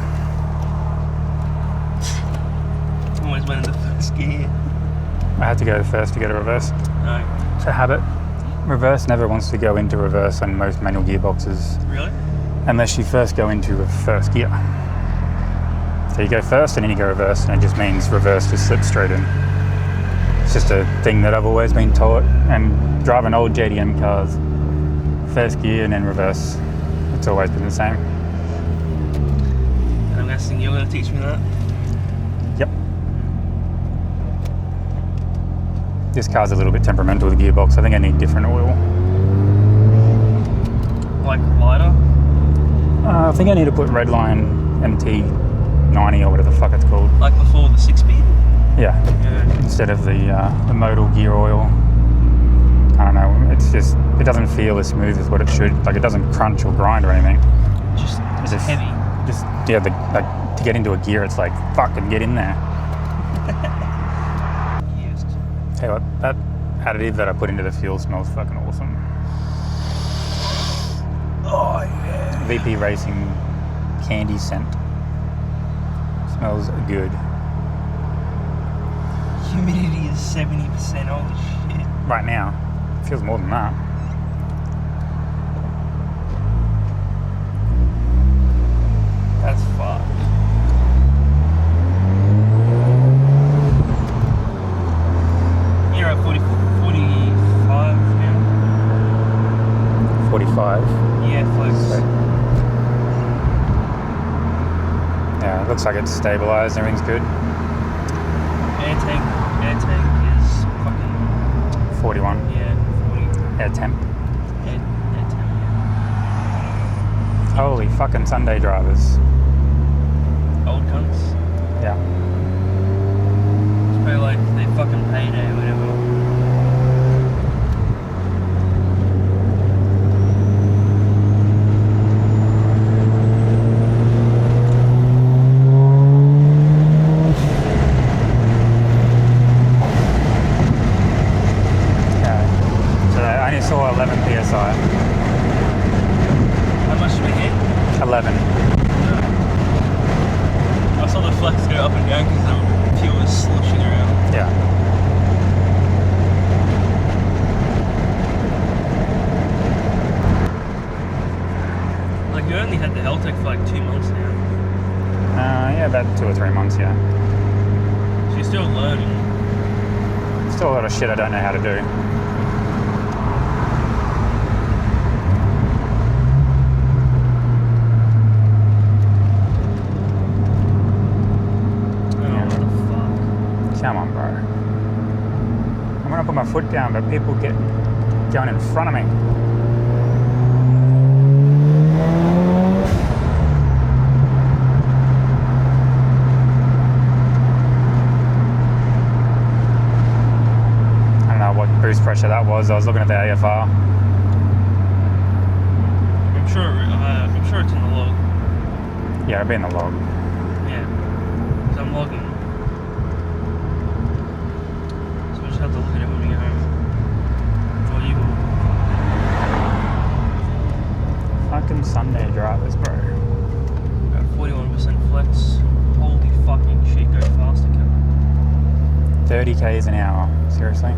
S2: Always went in the first gear.
S1: I had to go first to get a reverse.
S2: No.
S1: It's a habit. Reverse never wants to go into reverse on most manual gearboxes
S2: Really?
S1: unless you first go into a first gear. So you go first and then you go reverse, and it just means reverse just slips straight in. It's just a thing that I've always been taught, and driving old JDM cars, first gear and then reverse, it's always been the same.
S2: And I'm guessing you're going to teach me that?
S1: Yep. This car's a little bit temperamental, the gearbox. I think I need different oil.
S2: Like lighter?
S1: I think I need to put Redline MT90 or whatever the fuck it's called.
S2: Like before the 6-speed?
S1: Yeah.
S2: Yeah.
S1: Instead of the modal gear oil. I don't know, it's just, it doesn't feel as smooth as what it should. Like it doesn't crunch or grind or anything.
S2: Just
S1: It's just
S2: heavy.
S1: Just, yeah, like to get into a gear, it's like, fucking get in there.
S2: Yes.
S1: Tell you what, that additive that I put into the fuel smells fucking awesome.
S2: Oh yeah.
S1: VP Racing candy scent. Smells good.
S2: Humidity is 70%. Holy shit.
S1: Right now, it feels more than that.
S2: That's fucked. You're at 45 now?
S1: 45.
S2: Yeah, flex.
S1: Yeah, it looks like it's stabilized, everything's good.
S2: Air tank is fucking
S1: 41.
S2: yeah, 40.
S1: Air temp.
S2: Air
S1: Holy fucking Sunday drivers.
S2: Old cunts.
S1: Yeah.
S2: It's probably like they fucking payday or whatever.
S1: Saw 11 psi.
S2: How much did we hit?
S1: 11.
S2: I saw the flex go up and down because the fuel was sloshing around.
S1: Yeah.
S2: Like you only had the L-Tech for like 2 months now.
S1: Yeah, about 2 or 3 months, yeah.
S2: So you're still learning.
S1: Still a lot of shit I don't know how to do. Come on, bro. I'm gonna put my foot down, but people get going in front of me. I don't know what boost pressure that was. I was looking at the AFR.
S2: I'm sure it's in the log.
S1: Yeah, it'll be in the log.
S2: Yeah. Because I'm logging. Have to look at it when we get home. Or you will.
S1: Fucking Sunday drivers, bro.
S2: About 41% flex. Holy fucking shit, go faster, Kevin.
S1: 30 k's an hour. Seriously?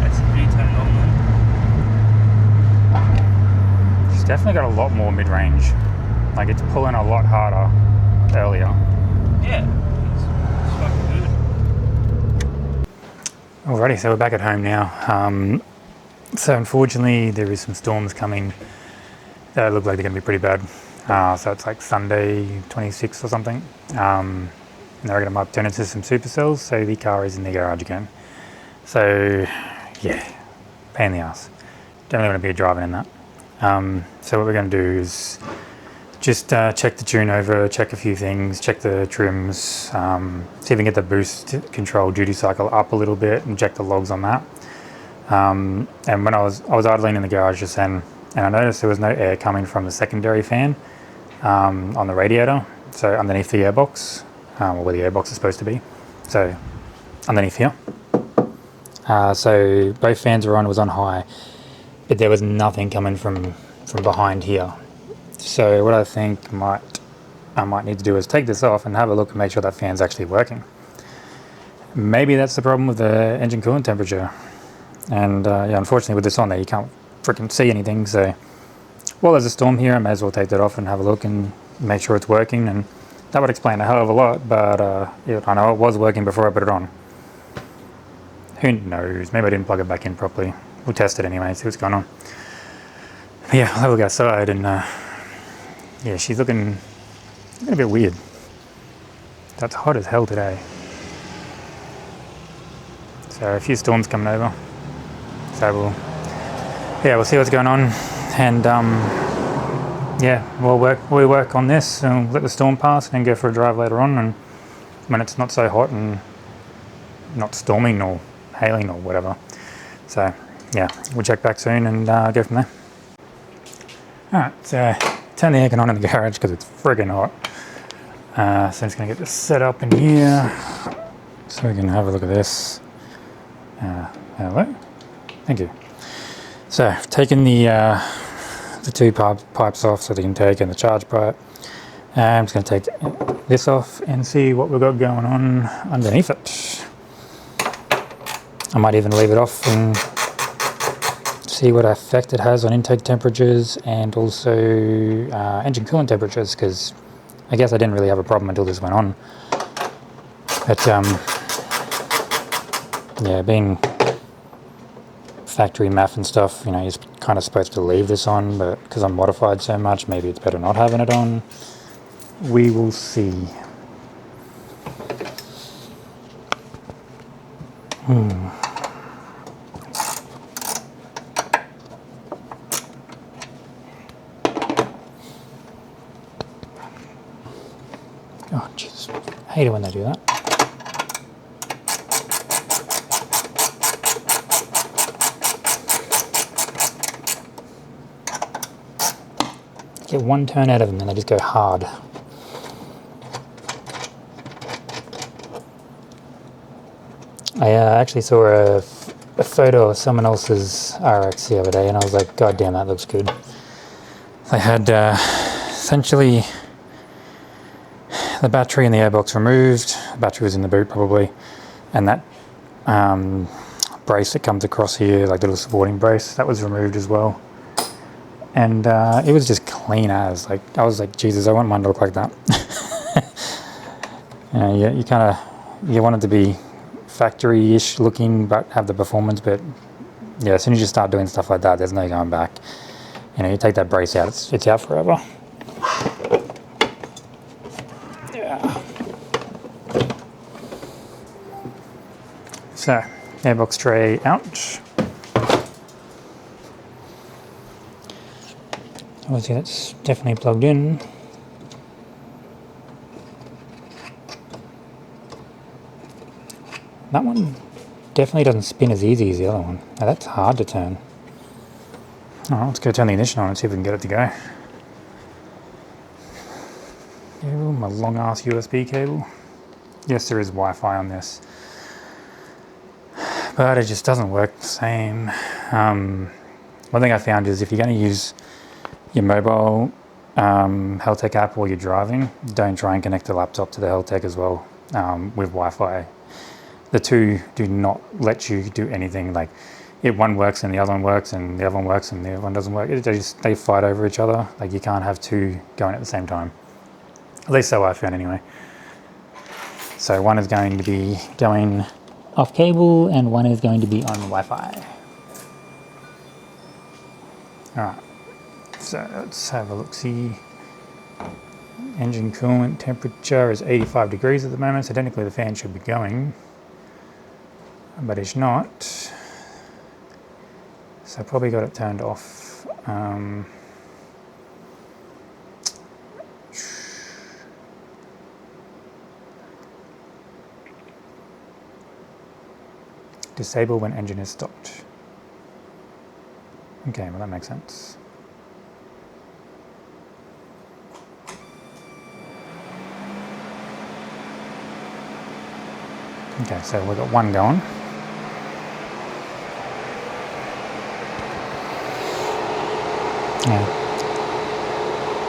S2: That's a V10 only.
S1: Definitely got a lot more mid-range. Like it's pulling a lot harder earlier.
S2: Yeah, it's fucking good.
S1: Alrighty, so we're back at home now. So unfortunately there is some storms coming that look like they're going to be pretty bad. So it's like Sunday 26th or something. And they're going to turn into some supercells, so the car is in the garage again. So yeah, pain in the ass. Definitely going to be driving in that. So what we're going to do is just check the tune over, check a few things, check the trims, see if we can get the boost control duty cycle up a little bit and check the logs on that. And when I was idling in the garage just then, and I noticed there was no air coming from the secondary fan on the radiator, so underneath the airbox, or where the airbox is supposed to be, so underneath here. So both fans were on, it was on high. But there was nothing coming from behind here. So what I think I might need to do is take this off and have a look and make sure that fan's actually working. Maybe that's the problem with the engine coolant temperature. And yeah, unfortunately with this on there, you can't freaking see anything. So while there's a storm here, I may as well take that off and have a look and make sure it's working. And that would explain a hell of a lot. But yeah, I know it was working before I put it on. Who knows? Maybe I didn't plug it back in properly. We'll test it anyway, see what's going on. But yeah, I'll have a look outside and yeah, she's looking a bit weird. That's hot as hell today. So a few storms coming over. So we'll see what's going on, and yeah, we'll work on this and let the storm pass and then go for a drive later on, and when it's not so hot and not storming or hailing or whatever. So yeah, we'll check back soon and go from there. Alright, so turn the aircon on in the garage because it's friggin' hot. So I'm just going to get this set up in here so we can have a look at this. Hello? Thank you. So I've taken the two pipes off, so the intake and the charge pipe. I'm just going to take this off and see what we've got going on underneath it. I might even leave it off and see what effect it has on intake temperatures and also engine coolant temperatures, because I guess I didn't really have a problem until this went on. But yeah, being factory MAF and stuff, you know, you're kind of supposed to leave this on, but because I'm modified so much, maybe it's better not having it on. We will see. Oh, Jesus. I hate it when they do that. Get one turn out of them and they just go hard. I actually saw a photo of someone else's RX the other day and I was like, God damn, that looks good. They had essentially the battery and the airbox removed. The battery was in the boot probably, and that brace that comes across here, like the little supporting brace, that was removed as well. And it was just clean as, like, I was like, Jesus, I want mine to look like that. You kind of, you want it to be factory-ish looking but have the performance, but yeah, as soon as you start doing stuff like that, there's no going back. You know, you take that brace out, it's out forever. Yeah. So, airbox tray out. Obviously that's definitely plugged in. That one definitely doesn't spin as easy as the other one. Now that's hard to turn. Alright, let's go turn the ignition on and see if we can get it to go. Cable, my long ass USB cable. Yes, there is Wi-Fi on this, but it just doesn't work the same. One thing I found is if you're going to use your mobile Heltec app while you're driving, don't try and connect the laptop to the Heltec as well with Wi-Fi. The two do not let you do anything. Like, one works and the other one works and the other one works and the other one doesn't work. They fight over each other. Like, you can't have two going at the same time. At least so I found anyway. So one is going to be going off cable and one is going to be on Wi-Fi. Alright, so let's have a look-see. Engine coolant temperature is 85 degrees at the moment, so technically the fan should be going, but it's not. So I probably got it turned off. Disable when engine is stopped. Okay, well that makes sense. Okay, so we've got one going. Yeah.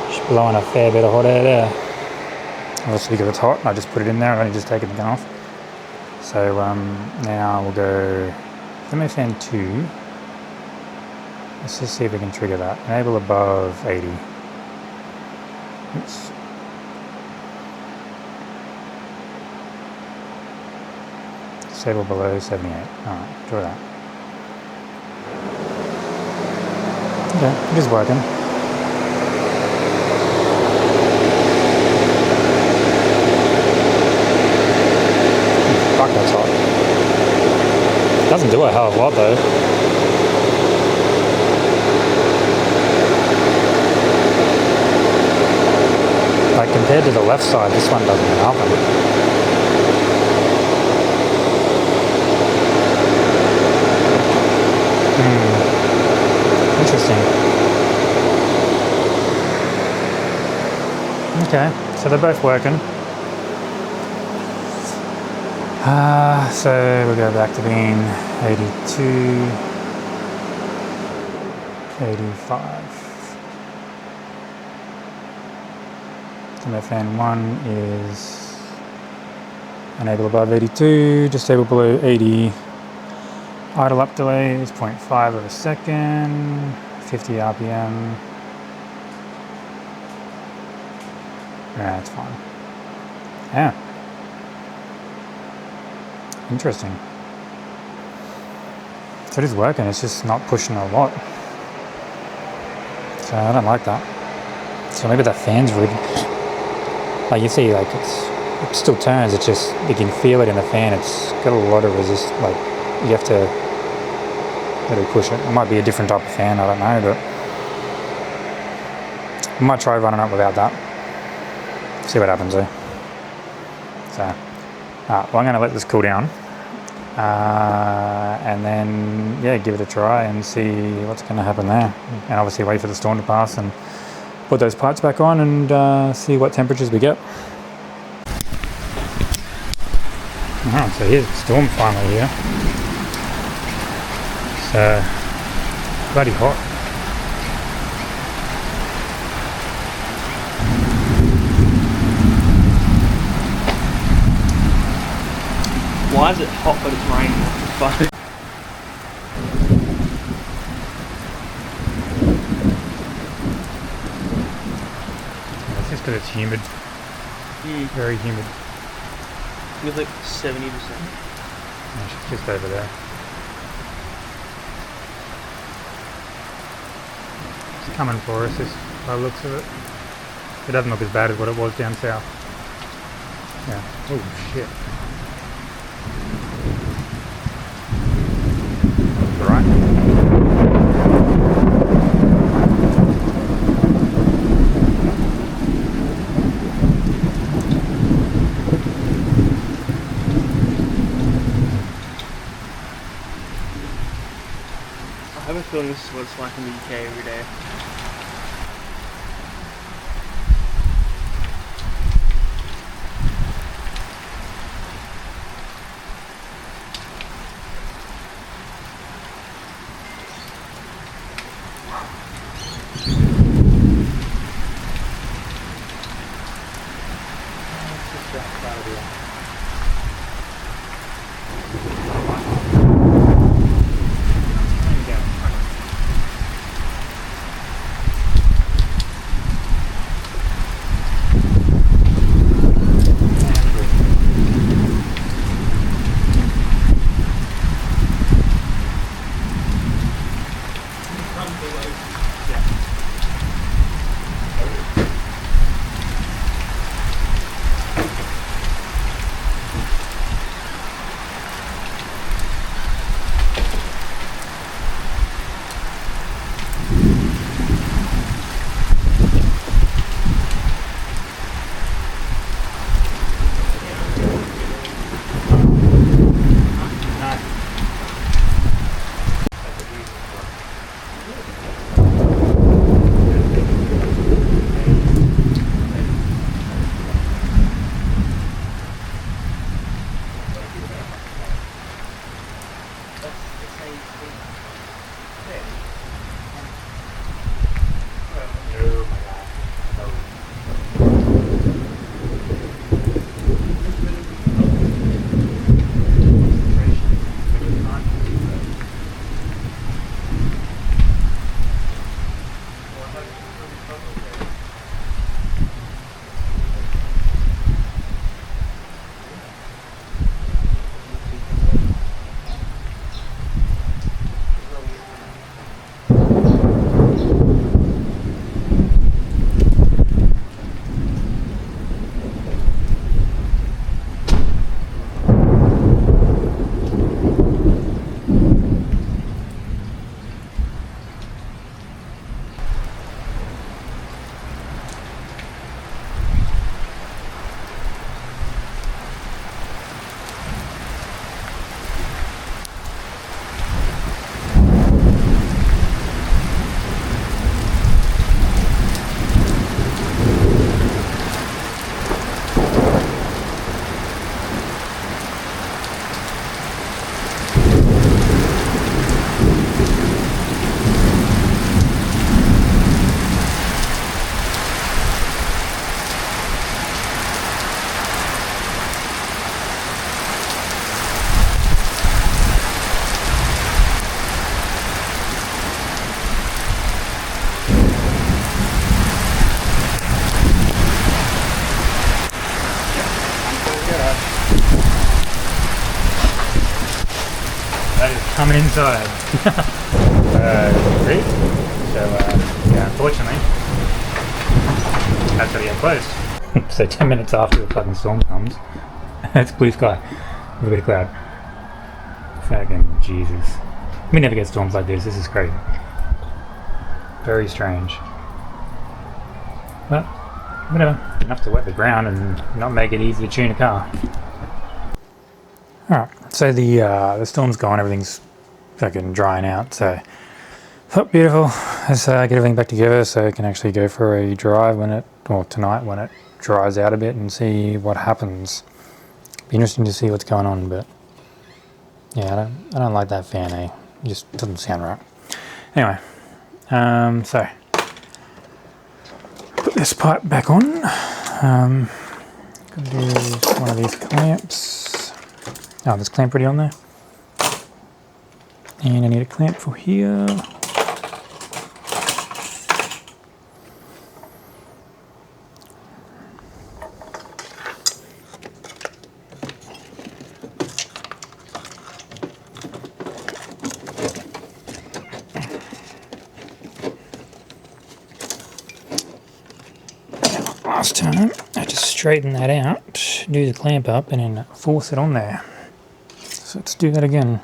S1: Just blowing a fair bit of hot air there. Obviously because it's hot, I just put it in there, I've only just taken the gun off. So now we'll go thermostat 2. Let's just see if we can trigger that. Enable above 80. Oops. Disable below 78. Alright, draw that. Okay, it is working. Fuck, that's hot. Doesn't do a hell of a lot though. Like, compared to the left side, this one doesn't do nothing. Interesting. Okay, so they're both working. So we'll go back to being 82, 85. Fan 1 is enable above 82, disable below 80. Idle up delay is 0.5 of a second, 50 RPM. Yeah, that's fine. Yeah. Interesting. So it is working, it's just not pushing a lot. So I don't like that. So maybe that fan's rigged. Like you see, like it's it still turns. It's just you can feel it in the fan. It's got a lot of resist. Like you have to really push it. It might be a different type of fan. I don't know, but I might try running it without that. See what happens there. So, well, I'm going to let this cool down, and then yeah, give it a try and see what's going to happen there. And obviously wait for the storm to pass and put those pipes back on and see what temperatures we get. So here's the storm finally here. It's bloody hot.
S2: Why is it hot but it's raining? What the fuck?
S1: It's just because it's humid. Very humid.
S2: With like 70%.
S1: It's just over there. It's coming for us, by the looks of it. It doesn't look as bad as what it was down south. Yeah. Oh shit. Right.
S2: I have a feeling this is what it's like in the UK every day.
S1: coming inside. Great. So, yeah, unfortunately, that's how to get close. So 10 minutes after the fucking storm comes, it's blue sky with a bit of cloud. Fucking Jesus. We never get storms like this. This is crazy. Very strange. But whatever. Enough to wet the ground and not make it easy to tune a car. Alright, so the storm's gone. Everything's fucking drying out. So, oh, beautiful. Let's get everything back together so I can actually go for a drive tonight when it dries out a bit and see what happens. Be interesting to see what's going on, but yeah, I don't like that fan, eh? It just doesn't sound right. Anyway, so put this pipe back on. Gonna use one of these clamps. Oh, there's clamp already on there. And I need a clamp for here. Last time I just straighten that out, do the clamp up and then force it on there. So let's do that again.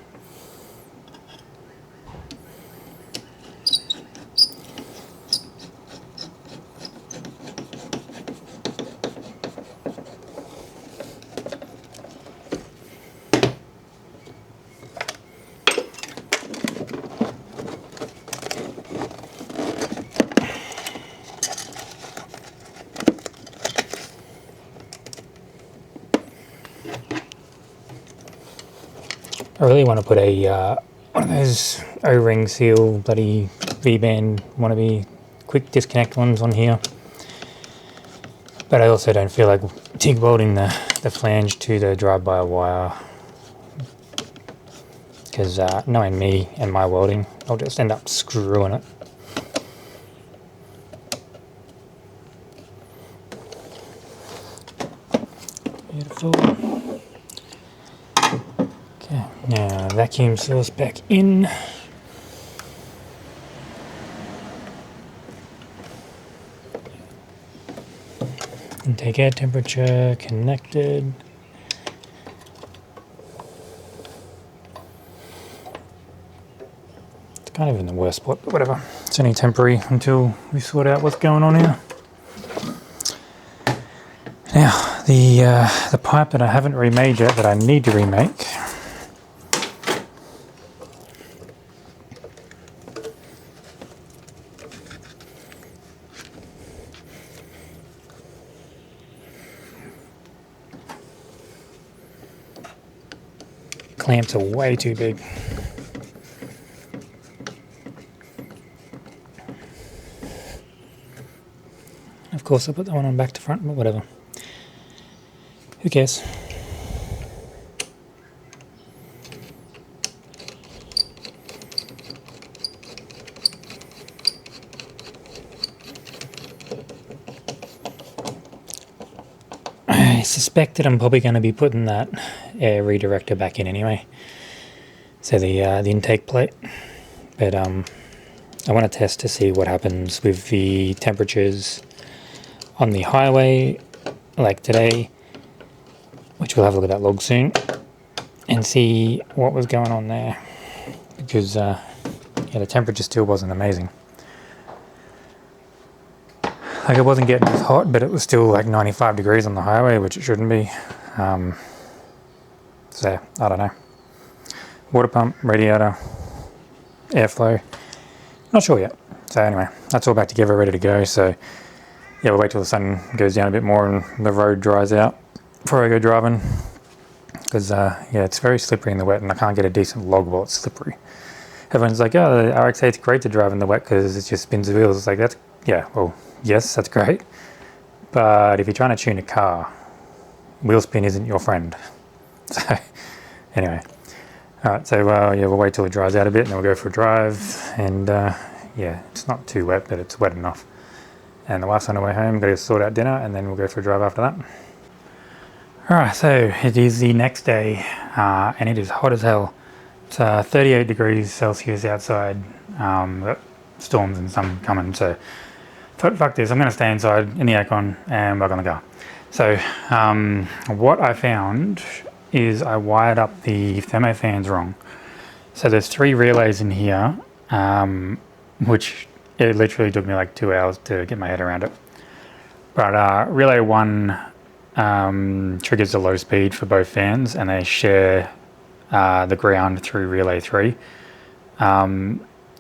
S1: I really want to put a one of those O-ring seal bloody V-band wannabe quick disconnect ones on here, but I also don't feel like TIG welding the flange to the drive-by wire, because knowing me and my welding, I'll just end up screwing it. Beautiful. Okay, now vacuum seals back in. Intake air temperature connected. It's kind of in the worst spot, but whatever. It's only temporary until we sort out what's going on here. Now, the pipe that I haven't remade yet, that I need to remake. Clamps are way too big. Of course, I put that one on back to front, but whatever. Who cares? I suspect that I'm probably going to be putting that air redirector back in anyway. So the intake plate. But I want to test to see what happens with the temperatures on the highway, like today, which we'll have a look at that log soon, and see what was going on there, because yeah, the temperature still wasn't amazing. Like, it wasn't getting as hot, but it was still like 95 degrees on the highway, which it shouldn't be. So I don't know. Water pump, radiator, airflow, not sure yet. So anyway, that's all back together, ready to go. So yeah, we'll wait till the sun goes down a bit more and the road dries out before I go driving, because yeah, it's very slippery in the wet and I can't get a decent log while it's slippery. Everyone's like, oh, the RX-8's great to drive in the wet because it just spins the wheels. It's like, that's, yeah, well, yes, that's great, but if you're trying to tune a car, wheel spin isn't your friend. So anyway, alright, so yeah, we'll wait till it dries out a bit and then we'll go for a drive, and yeah, it's not too wet, but it's wet enough. And the wife's on her way home, got to sort out dinner, and then we'll go for a drive after that. Alright, so it is the next day, and it is hot as hell. It's 38 degrees Celsius outside, storms and some coming, so fuck this, I'm going to stay inside in the aircon and work on the car. So what I found is I wired up the thermo fans wrong. So there's 3 relays in here, which it literally took me like 2 hours to get my head around it. But relay 1 triggers the low speed for both fans, and they share the ground through relay 3,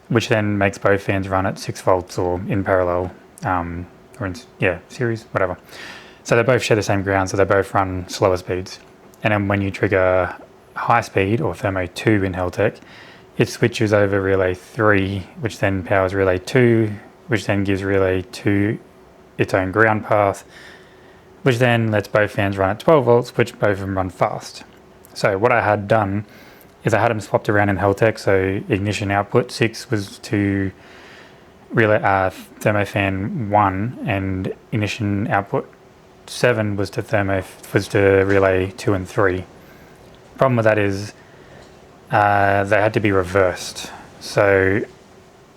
S1: which then makes both fans run at 6 volts or in parallel, or in series, whatever. So they both share the same ground, so they both run slower speeds. And then when you trigger high speed or thermo 2 in Heltec, it switches over relay 3, which then powers relay 2, which then gives relay 2 its own ground path, which then lets both fans run at 12 volts, which both of them run fast. So what I had done is I had them swapped around in Heltec, so ignition output 6 was to relay thermofan 1, and ignition output 7 was to relay 2 and 3. Problem with that is they had to be reversed. So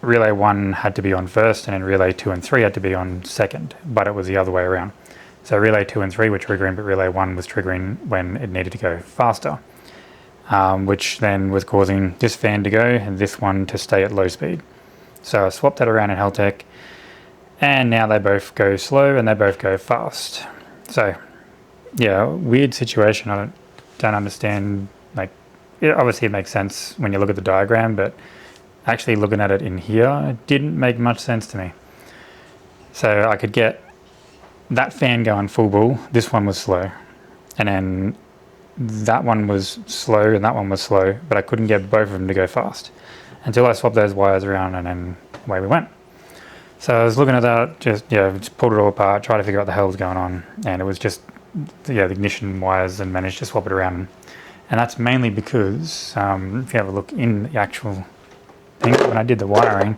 S1: relay 1 had to be on first, and then relay 2 and 3 had to be on second, but it was the other way around. So relay 2 and 3 were triggering, but relay 1 was triggering when it needed to go faster, which then was causing this fan to go and this one to stay at low speed. So I swapped that around in Heltec, and now they both go slow and they both go fast. So yeah, weird situation. I don't understand. Like, obviously it makes sense when you look at the diagram, but actually looking at it in here, it didn't make much sense to me. So I could get that fan going full bull, this one was slow, and then that one was slow and that one was slow, but I couldn't get both of them to go fast until I swapped those wires around, and then away we went. So I was looking at that, just pulled it all apart, tried to figure out what the hell was going on, and it was just the ignition wires, and managed to swap it around. And that's mainly because if you have a look in the actual thing, when I did the wiring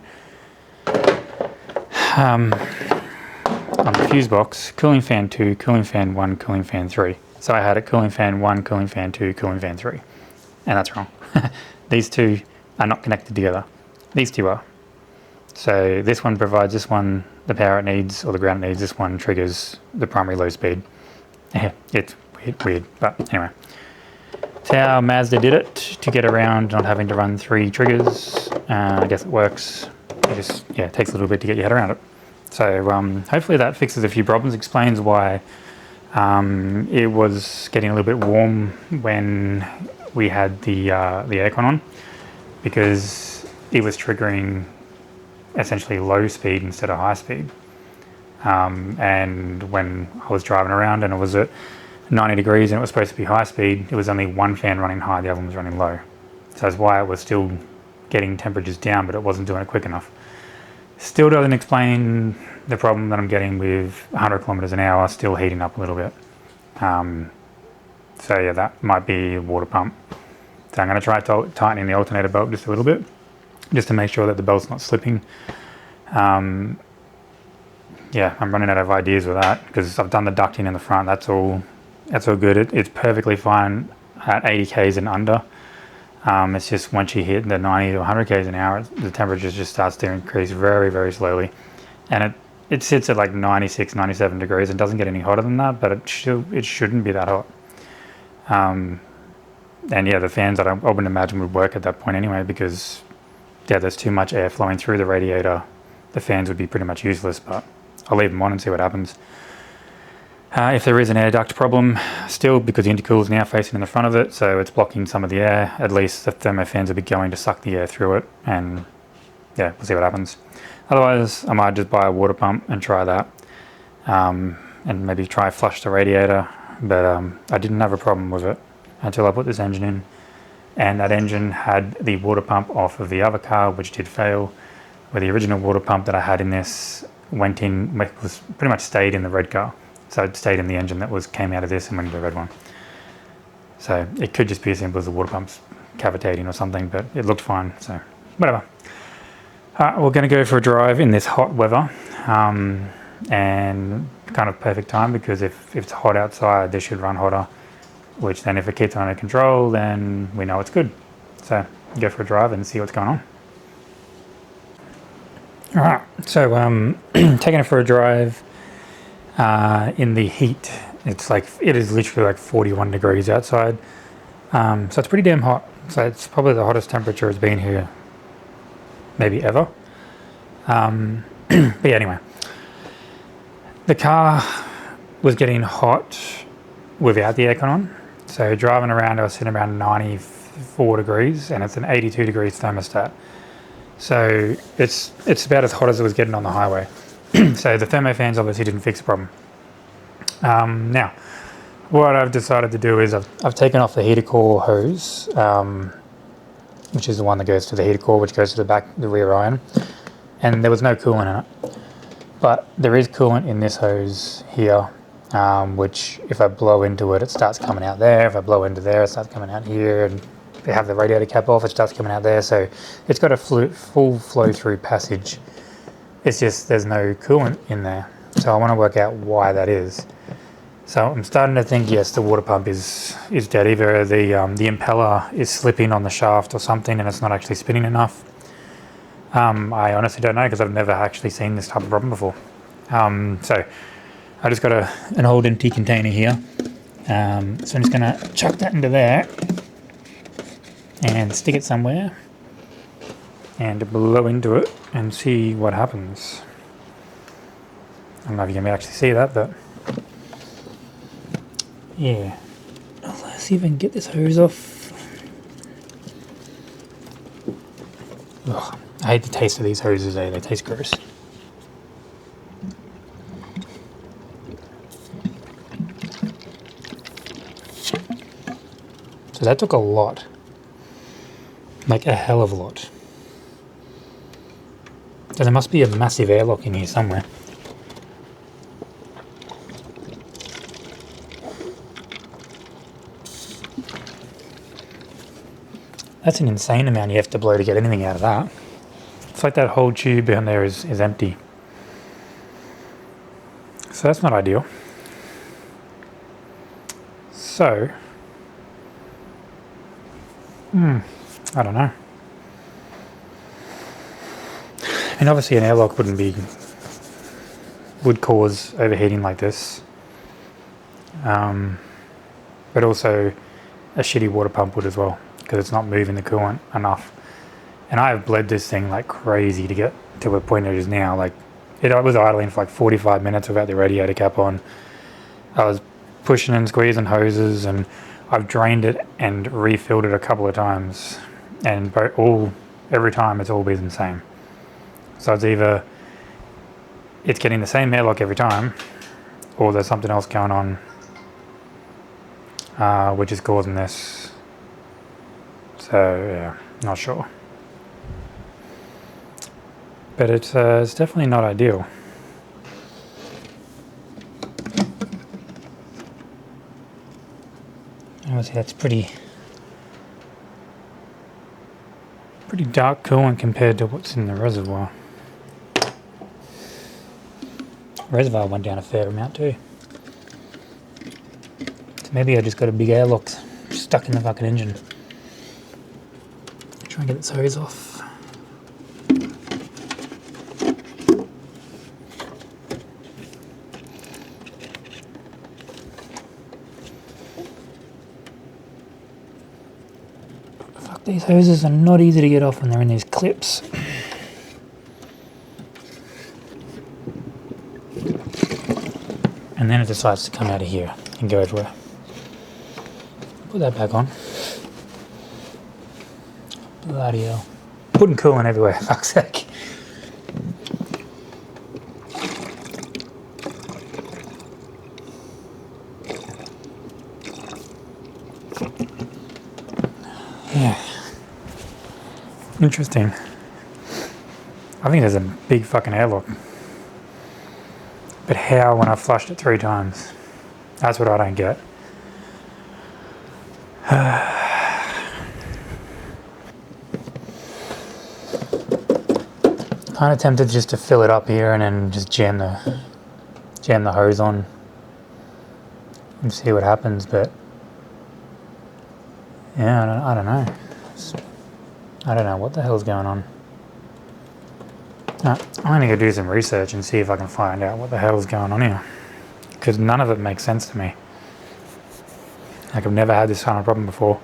S1: on the fuse box, cooling fan 2, cooling fan 1, cooling fan 3. So I had it cooling fan 1, cooling fan 2, cooling fan 3, and that's wrong. These two are not connected together. These two are. So this one provides this one the power it needs, or the ground it needs. This one triggers the primary low speed. Yeah, it's weird, but anyway. That's how Mazda did it to get around not having to run 3 triggers. I guess it works. It just it takes a little bit to get your head around it. So hopefully that fixes a few problems, explains why it was getting a little bit warm when we had the aircon on, because it was triggering essentially low speed instead of high speed. And when I was driving around and it was at 90 degrees and it was supposed to be high speed, it was only one fan running high, the other one was running low. So that's why it was still getting temperatures down, but it wasn't doing it quick enough. Still doesn't explain the problem that I'm getting with 100 kilometers an hour still heating up a little bit. So yeah, that might be a water pump. So I'm going to try tightening the alternator belt just a little bit, just to make sure that the belt's not slipping. Yeah, I'm running out of ideas with that, because I've done the ducting in the front. That's all good. It's perfectly fine at 80 k's and under. It's just once you hit the 90 to 100 k's an hour, the temperature just starts to increase very, very slowly, and it sits at like 96, 97 degrees and doesn't get any hotter than that, but it shouldn't be that hot. And yeah, the fans I wouldn't imagine would work at that point anyway, because there's too much air flowing through the radiator. The fans would be pretty much useless, but I'll leave them on and see what happens. If there is an air duct problem still, because the intercooler is now facing in the front of it, so it's blocking some of the air, at least the thermo fans will be going to suck the air through it, and yeah, we'll see what happens. Otherwise, I might just buy a water pump and try that, and maybe try flush the radiator, but I didn't have a problem with it until I put this engine in, and that engine had the water pump off of the other car, which did fail, where the original water pump that I had in this was pretty much stayed in the red car. So it stayed in the engine that came out of this and went into the red one. So it could just be as simple as the water pump's cavitating or something, but it looked fine, so whatever. We're going to go for a drive in this hot weather, and kind of perfect time, because if it's hot outside, this should run hotter, which then if it keeps under control, then we know it's good. So go for a drive and see what's going on. Alright, so taking it for a drive in the heat. It is literally like 41 degrees outside. So it's pretty damn hot. So it's probably the hottest temperature it's been here maybe ever. But yeah, anyway. The car was getting hot without the aircon on. So driving around, I was sitting around 94 degrees, and it's an 82 degrees thermostat. So it's about as hot as it was getting on the highway. So the thermo fans obviously didn't fix the problem. Now, what I've decided to do is I've taken off the heater core hose, which is the one that goes to the heater core, which goes to the rear iron, and there was no coolant in it. But there is coolant in this hose here, which if I blow into it, it starts coming out there. If I blow into there, it starts coming out here. And if you have the radiator cap off, it starts coming out there. So it's got a full flow through passage. It's just there's no coolant in there. So I want to work out why that is. So I'm starting to think, yes, the water pump is dead. Either the impeller is slipping on the shaft or something and it's not actually spinning enough. I honestly don't know because I've never actually seen this type of problem before. So I just got an old empty container here. So I'm just going to chuck that into there and stick it somewhere and blow into it and see what happens. I don't know if you can actually see that, but yeah. Let's see if I can get this hose off. Ugh, I hate the taste of these hoses, they taste gross. So that took a lot. Like a hell of a lot. So there must be a massive airlock in here somewhere. That's an insane amount you have to blow to get anything out of that. It's like that whole tube down there is empty. So that's not ideal. So, I don't know. I mean, obviously an airlock would cause overheating like this. But also a shitty water pump would as well, because it's not moving the coolant enough. And I have bled this thing like crazy to get to a point it is now. Like, I was idling for like 45 minutes without the radiator cap on. I was pushing and squeezing hoses, and I've drained it and refilled it a couple of times. And every time it's all been the same. So it's either it's getting the same airlock every time, or there's something else going on which is causing this. So yeah, not sure. But it's definitely not ideal. Obviously that's pretty dark coolant compared to what's in the reservoir. Reservoir went down a fair amount too. So maybe I just got a big airlock stuck in the fucking engine. Try and get this hose off. Fuck, these hoses are not easy to get off when they're in these clips. And then it decides to come out of here and go everywhere. Put that back on. Bloody hell. Putting coolant everywhere, fuck's sake. Yeah. Interesting. I think there's a big fucking airlock. But how when I flushed it 3 times? That's what I don't get. Kind of tempted just to fill it up here and then just jam the hose on and see what happens, but yeah, I don't know. I don't know what the hell's going on. I'm going to go do some research and see if I can find out what the hell is going on here. Because none of it makes sense to me. Like, I've never had this kind of problem before.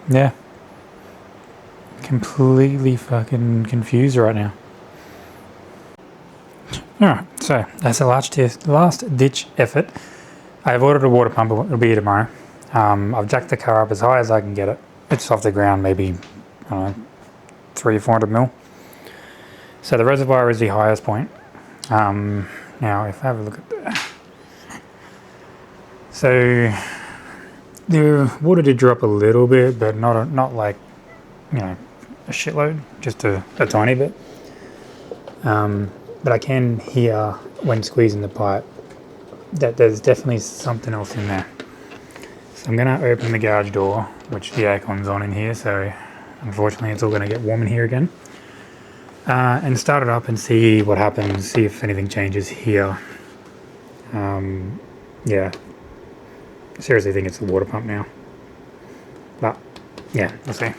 S1: Yeah. Completely fucking confused right now. Alright, so that's the last ditch effort. I've ordered a water pump, it'll be here tomorrow. I've jacked the car up as high as I can get it. It's off the ground, maybe, I don't know, 300 or 400 mil. So the reservoir is the highest point. Now, if I have a look at that. So the water did drop a little bit, but not like, you know, a shitload, just a tiny bit. But I can hear when squeezing the pipe that there's definitely something else in there. So I'm going to open the garage door, which the aircon's on in here, so unfortunately it's all going to get warm in here again. And start it up and see what happens, see if anything changes here. Yeah, I seriously think it's the water pump now. But yeah, we'll see.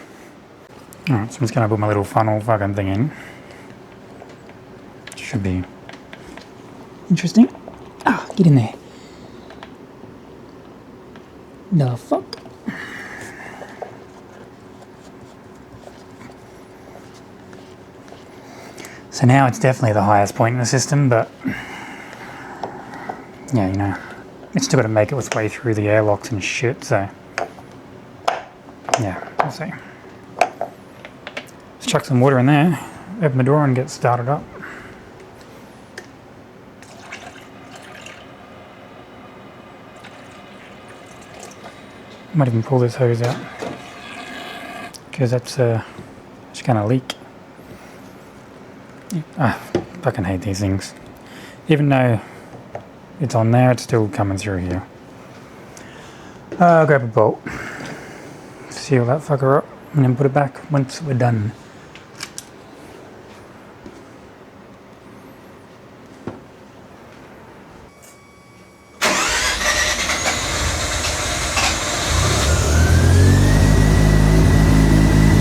S1: Alright, so I'm just going to put my little funnel fucking thing in. Should be interesting. Ah, get in there. The fuck? So now it's definitely the highest point in the system, but yeah, you know, it's still got to make its way through the airlocks and shit, so yeah, we'll see. Let's chuck some water in there, open the door and get started up. Might even pull this hose out because that's just gonna leak. Ah, fucking hate these things. Even though it's on there, it's still coming through here. I'll grab a bolt, seal that fucker up, and then put it back once we're done.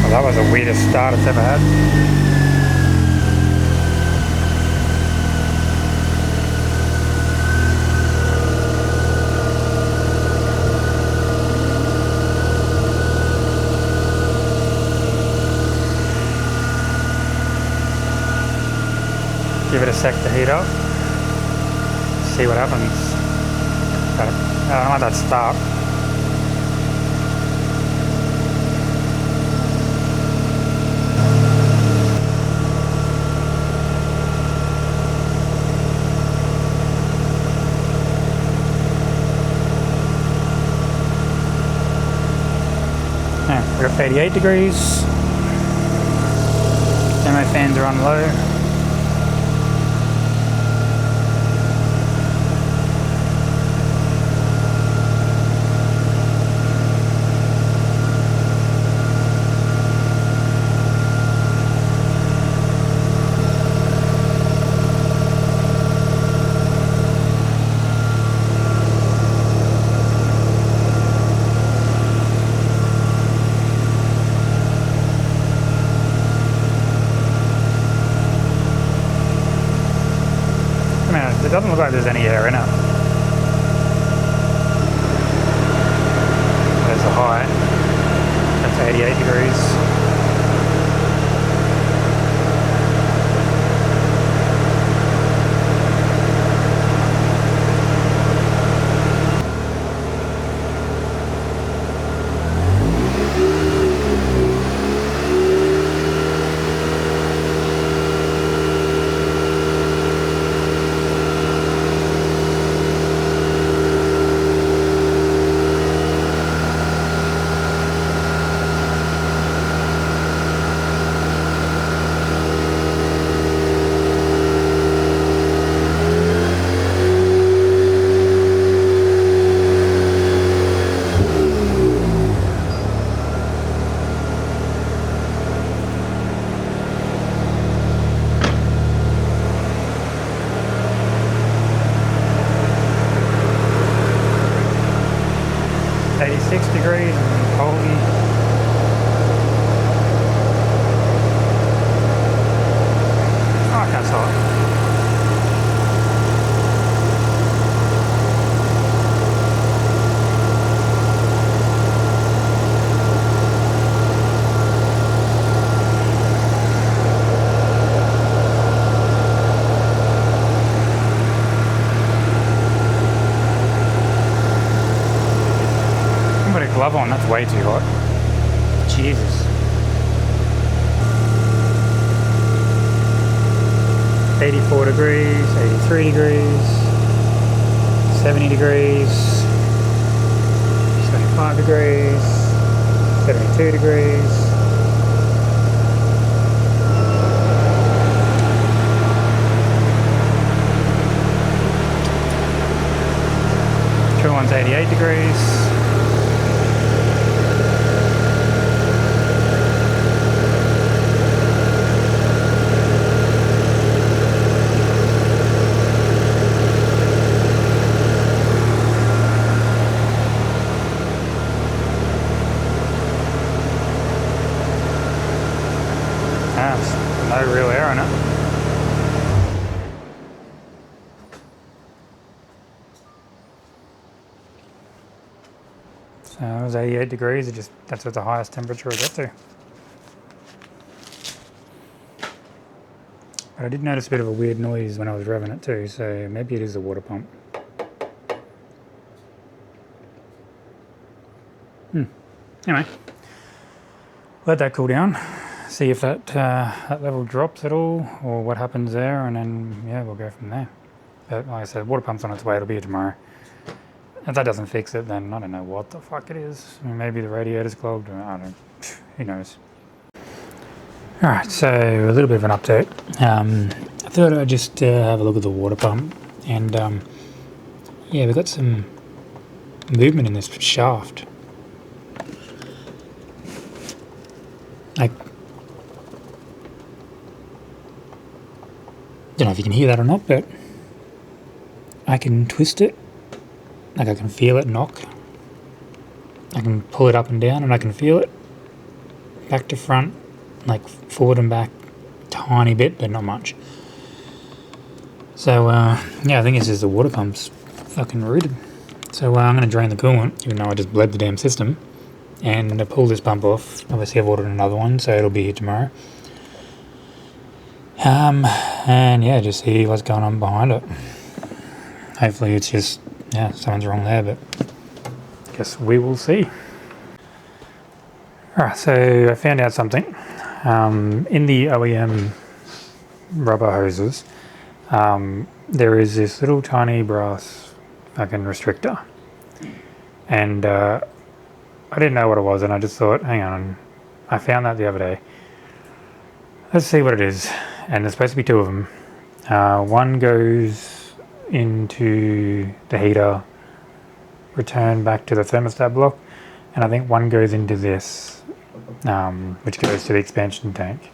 S1: That was the weirdest start it's ever had. Give it a sec to heat up. See what happens. But I don't like that start. We're at 88 degrees. Thermo fans are on low. It doesn't look like there's any air in it. There's the high. That's 88 degrees. Degrees and holy. glove on, that's way too hot. Jesus. 84 degrees, 83 degrees, 70 degrees, 75 degrees, 72 degrees. Coolant's 88 degrees. No real air in it. So it was 88 degrees, that's what the highest temperature will get to. But I did notice a bit of a weird noise when I was revving it too, so maybe it is a water pump. Anyway, let that cool down. See if that level drops at all, or what happens there, and then yeah, we'll go from there. But like I said, water pump's on its way. It'll be here tomorrow. If that doesn't fix it, then I don't know what the fuck it is. I mean, maybe the radiator's clogged, or I don't. Who knows? All right, so a little bit of an update. I thought I'd just have a look at the water pump, and yeah, we've got some movement in this shaft. Like, don't know if you can hear that or not, but I can twist it. Like, I can feel it knock. I can pull it up and down, and I can feel it back to front, like forward and back, tiny bit, but not much. So yeah, I think it's just the water pump's fucking rooted. So I'm going to drain the coolant, even though I just bled the damn system, and pull this pump off. Obviously I've ordered another one, so it'll be here tomorrow. And yeah, just see what's going on behind it. Hopefully it's just, yeah, something's wrong there, but I guess we will see. Alright, so I found out something. In the OEM rubber hoses, there is this little tiny brass fucking restrictor. And I didn't know what it was, and I just thought, hang on, I found that the other day. Let's see what it is. And there's supposed to be two of them. One goes into the heater, return back to the thermostat block, and I think one goes into this, which goes to the expansion tank.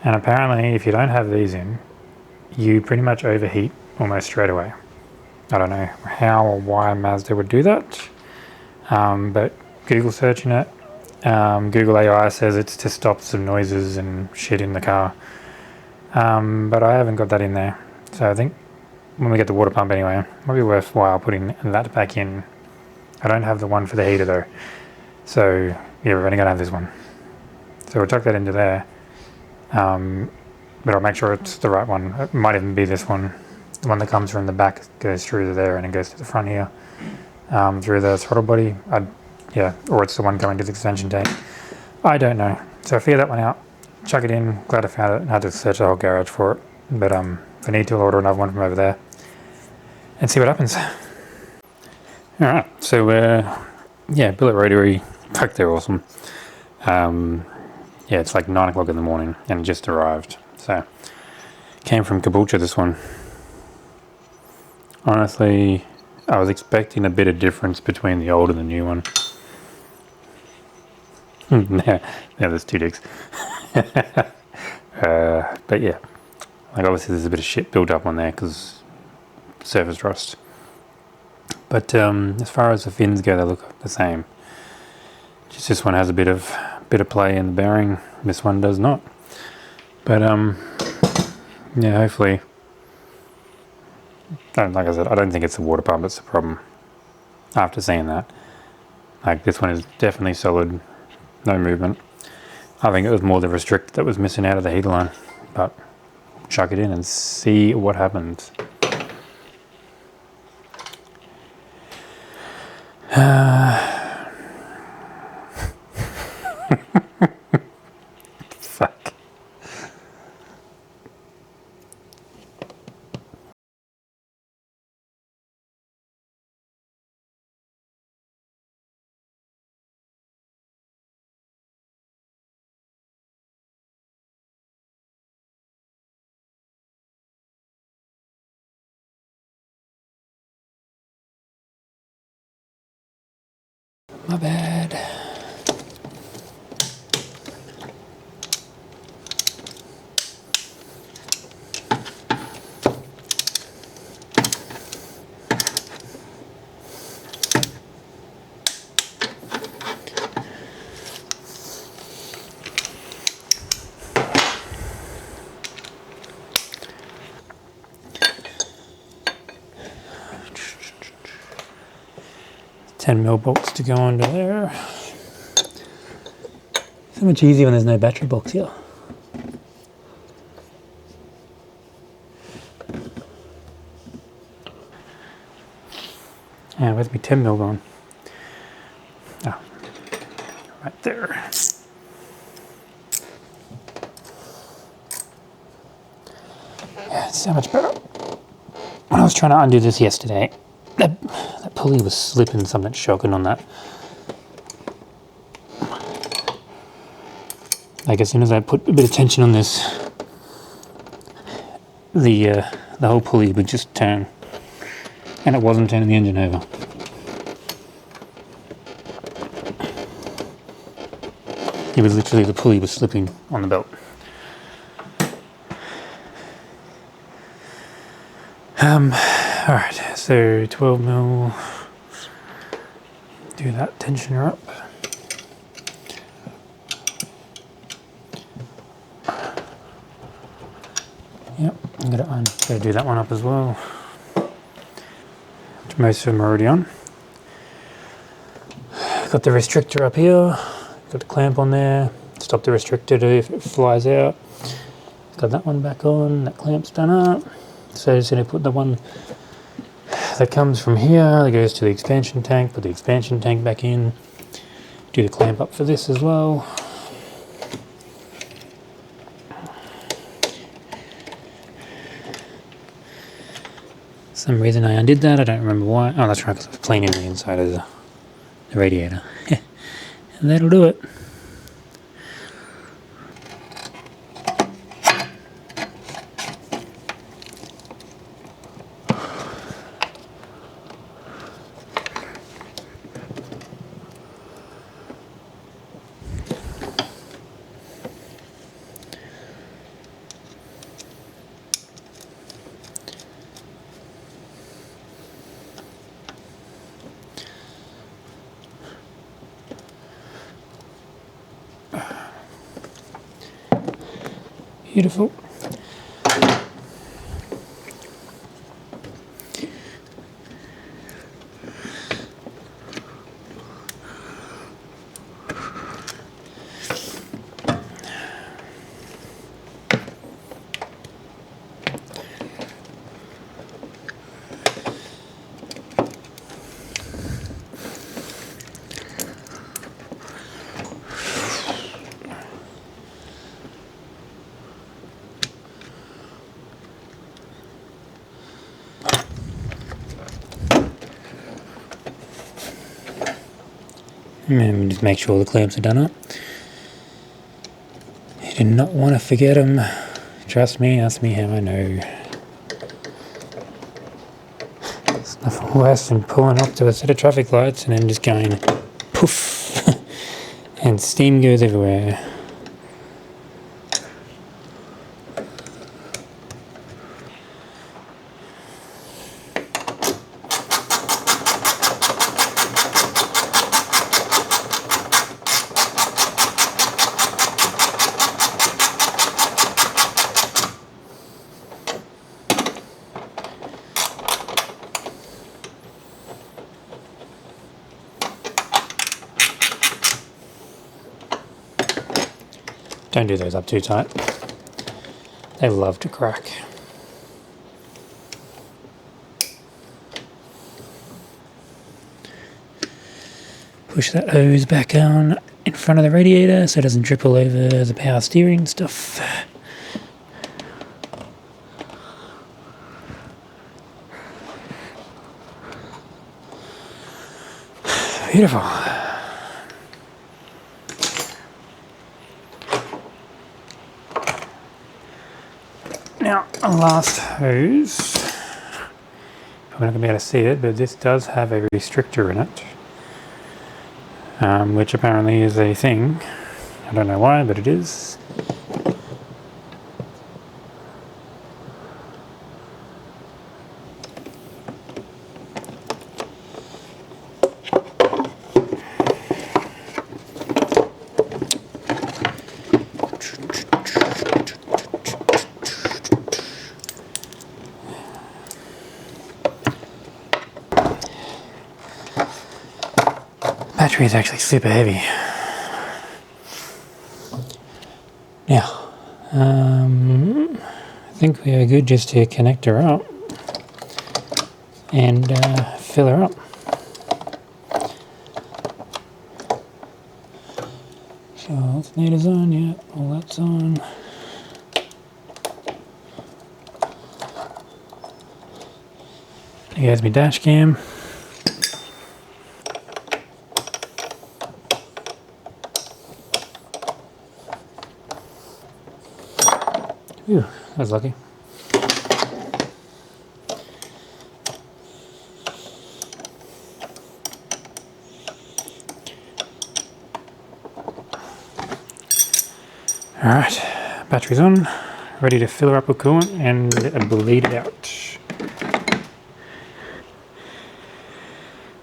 S1: And apparently if you don't have these in, you pretty much overheat almost straight away. I don't know how or why Mazda would do that, but Google searching it, Google AI says it's to stop some noises and shit in the car, but I haven't got that in there. So I think when we get the water pump anyway, it might be worthwhile putting that back in. I don't have the one for the heater though, so yeah, we're only going to have this one. So we'll tuck that into there, but I'll make sure it's the right one. It might even be this one. The one that comes from the back goes through to there and it goes to the front here, through the throttle body. Yeah, or it's the one going to the extension tank. I don't know. So I figured that one out, chuck it in, glad I found it. I had to search the whole garage for it, but if I need to, I'll order another one from over there and see what happens. Alright, so yeah, billet rotary, fuck, they're awesome. Yeah, it's like 9 o'clock in the morning and it just arrived. So, came from Caboolture, this one. Honestly, I was expecting a bit of difference between the old and the new one. Yeah, there's two dicks. But yeah, like obviously there's a bit of shit built up on there because surface rust. But as far as the fins go, they look the same. Just this one has a bit of play in the bearing. This one does not. But yeah, hopefully. Like I said, I don't think it's the water pump that's the problem. After seeing that, like this one is definitely solid, no movement. I think it was more the restrictor that was missing out of the heater line. But chuck it in and see what happens. My bad. $10mm box to go under there. So much easier when there's no battery box here. Yeah, where's my 10mm gone? Oh, right there. Yeah, it's so much better. When I was trying to undo this yesterday, that pulley was slipping something shocking on that. Like as soon as I put a bit of tension on this, the whole pulley would just turn, and it wasn't turning the engine over. It was literally the pulley was slipping on the belt. Alright, so 12mm, do that tensioner up. Yep, I'm gonna do that one up as well. Most of them are already on. Got the restrictor up here, got the clamp on there, stop the restrictor if it flies out. Got that one back on, that clamp's done up. So just going to put the one that comes from here, that goes to the expansion tank, put the expansion tank back in, do the clamp up for this as well. For some reason I undid that, I don't remember why. Oh, that's right, because I was cleaning the inside of the radiator. And that'll do it. Beautiful. And just make sure the clamps are done up. You do not want to forget them. Trust me, ask me how I know. There's nothing worse than pulling up to a set of traffic lights and then just going poof and steam goes everywhere. Don't do those up too tight. They love to crack. Push that hose back on in front of the radiator so it doesn't drip all over the power steering stuff. Beautiful. Now, last hose, I'm not going to be able to see it, but this does have a restrictor in it. which apparently is a thing. I don't know why, but it is. Battery is actually super heavy. Now, I think we are good just to connect her up and fill her up. So alternator's on, yeah, all that's on. Here's my dash cam. Ooh, that was lucky. Alright, battery's on, ready to fill her up with coolant and bleed it out.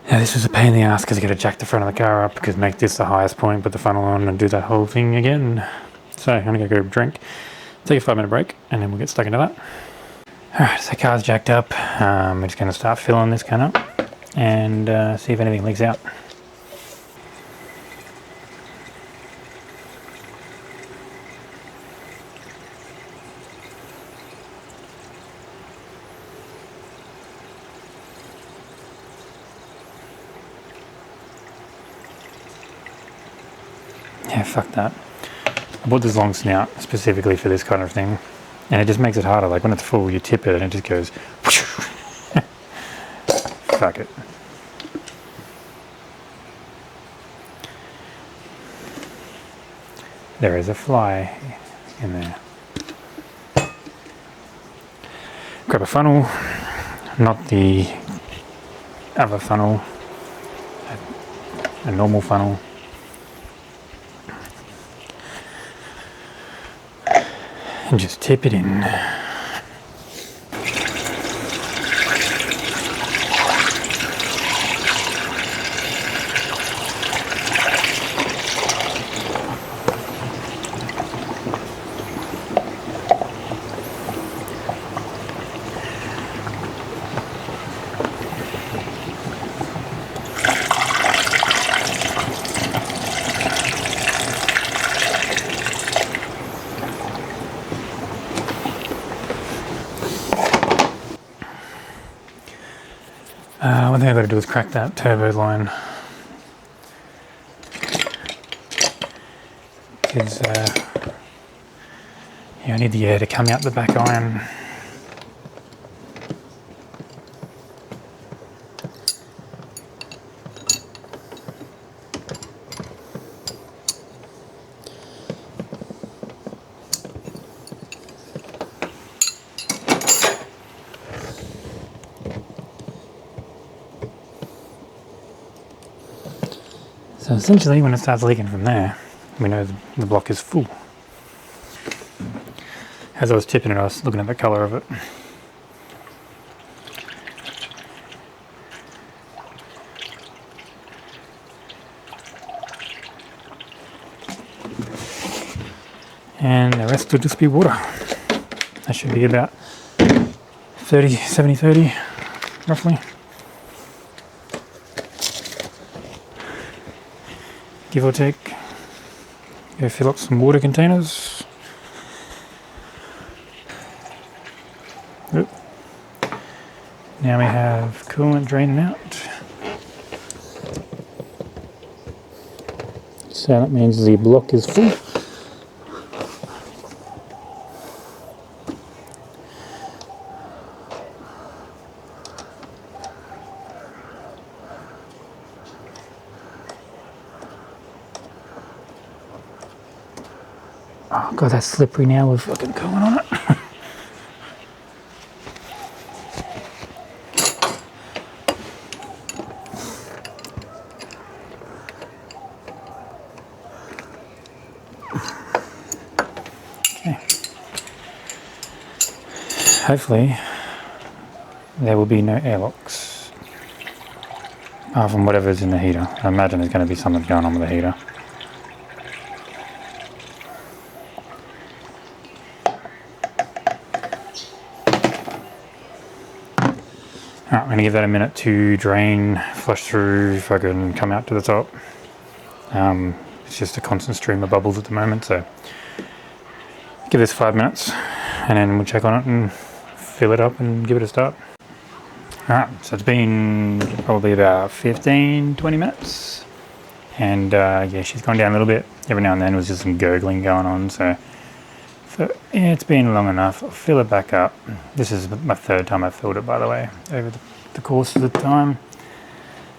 S1: Now this was a pain in the ass because you got to jack the front of the car up, because make this the highest point, put the funnel on and do that whole thing again. So I'm going to go grab a drink, take a 5-minute break, and then we'll get stuck into that. Alright, so car's jacked up. We're just going to start filling this can up and see if anything leaks out. Yeah, fuck that. I bought this long snout specifically for this kind of thing, and it just makes it harder. Like when it's full, you tip it and it just goes fuck it. There is a fly in there. Grab a funnel, not the other funnel, a normal funnel. And just tip it in. One thing I've got to do is crack that turbo line, because I need the air to come out the back iron. So essentially when it starts leaking from there, we know the block is full. As I was tipping it, I was looking at the colour of it. And the rest will just be water. That should be about 70-30 roughly. Give or take. Go fill up some water containers. Oop. Now we have coolant draining out. So that means the block is full. Oh god, that's slippery now with fucking coolant on it. hopefully there will be no airlocks apart from whatever's in the heater. I imagine there's going to be something going on with the heater. Alright, I'm going to give that a minute to drain, flush through, fucking come out to the top. It's just a constant stream of bubbles at the moment, so give this 5 minutes and then we'll check on it and fill it up and give it a start. Alright, so it's been probably about 15-20 minutes and yeah, she's gone down a little bit. Every now and then there was just some gurgling going on, so yeah, it's been long enough. I'll fill it back up. This is my third time I've filled it, by the way, over the course of the time.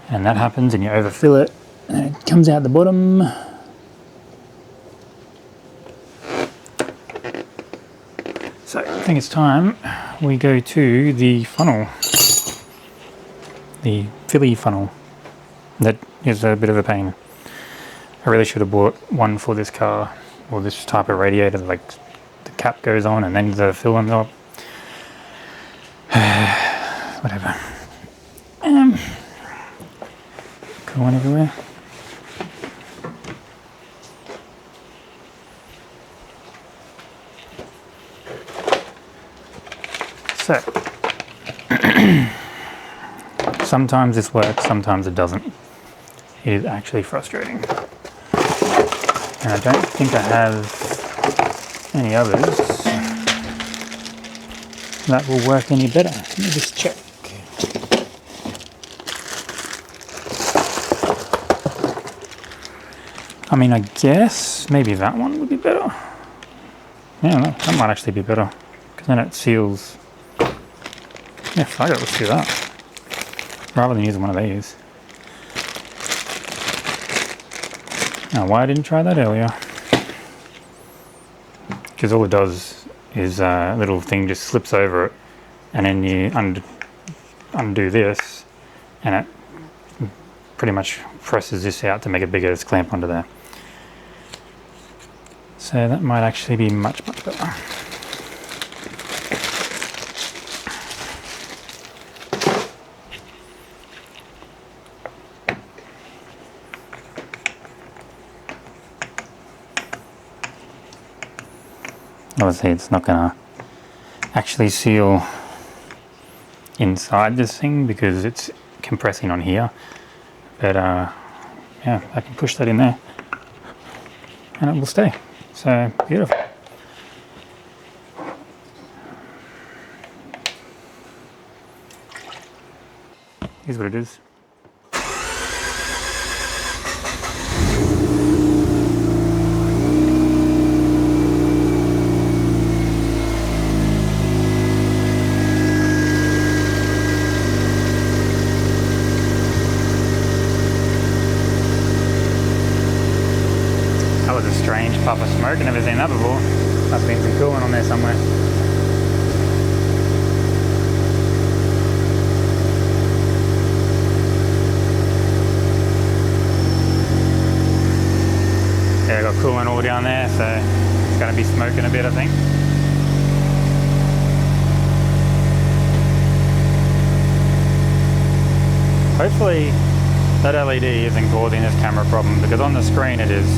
S1: And that happens and you overfill it and it comes out the bottom. So I think it's time we go to the funnel, the Philly funnel. That is a bit of a pain. I really should have bought one for this car, or this type of radiator, like the cap goes on and then the fill on top. Whatever. Coolant everywhere. So, sometimes this works, sometimes it doesn't. It is actually frustrating. And I don't think I have any others that will work any better. Let me just check. I mean, I guess maybe that one would be better. Yeah, no, that might actually be better, because then it seals. Yeah, fuck it, let's do that. Rather than using one of these. Now, why I didn't try that earlier? Because all it does is a little thing just slips over it, and then you undo this, and it pretty much presses this out to make it bigger to clamp onto there. So that might actually be much, much better. Obviously it's not gonna actually seal inside this thing because it's compressing on here, but yeah, I can push that in there and it will stay. So beautiful. Here's what it is. Strange puff of smoke, I've never seen that before. Must have been some coolant on there somewhere. Yeah, I got coolant all down there, so it's going to be smoking a bit, I think. Hopefully that LED isn't causing this camera problem, because on the screen it is.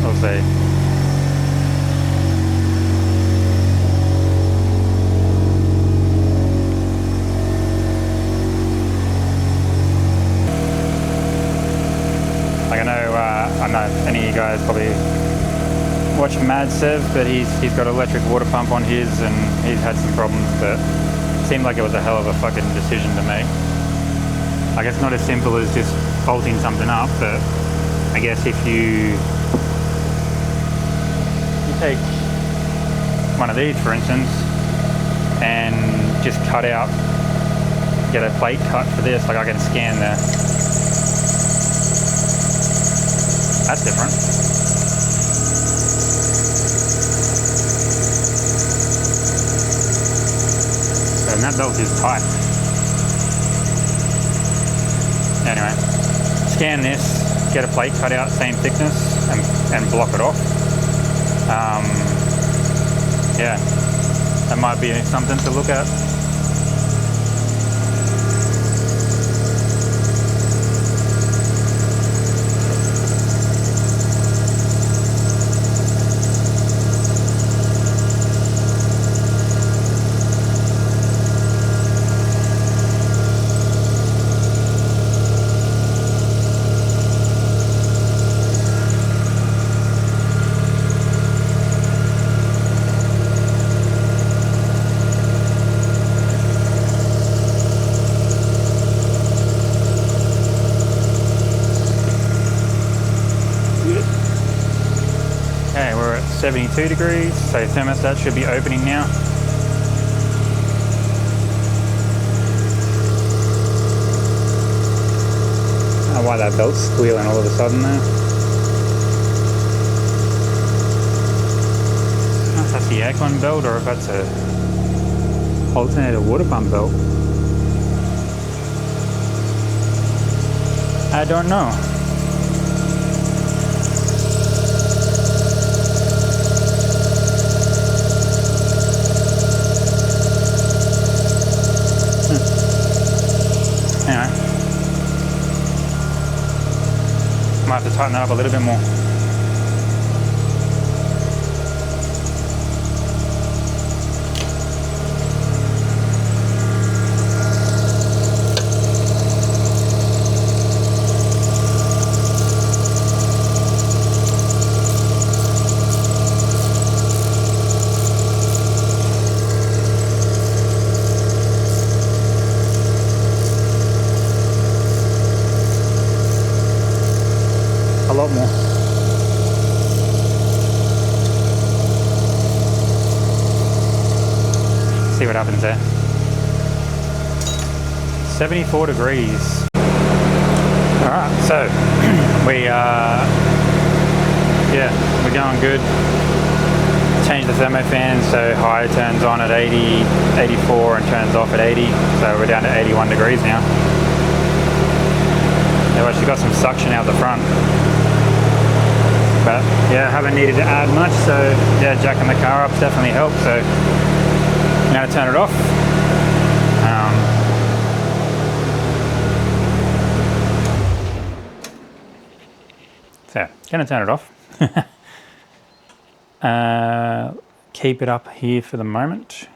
S1: We'll see. Like I know any of you guys probably watch Mad Sev, but he's got an electric water pump on his and he's had some problems, but it seemed like it was a hell of a fucking decision to make. I guess not as simple as just bolting something up, but I guess if you take one of these, for instance, and just cut out, get a plate cut for this, like I can scan there. That's different. And that belt is tight. Anyway, scan this, get a plate cut out, same thickness, and block it off. Yeah, That might be something to look at. Okay, we're at 72 degrees, so thermostat should be opening now. I don't know why that belt's squealing all of a sudden there. I don't know if that's the aircon belt or if that's a alternator water pump belt. I don't know. Anyway, might have to tighten that up a little bit more. A lot more. See what happens there. 74 degrees. Alright, so we're going good. Change the thermo fan so high turns on at 80, 84 and turns off at 80. So we're down to 81 degrees now. They've actually got some suction out the front. But yeah, haven't needed to add much, so yeah, jacking the car up's definitely helped. So now to turn it off. So gonna turn it off. Keep it up here for the moment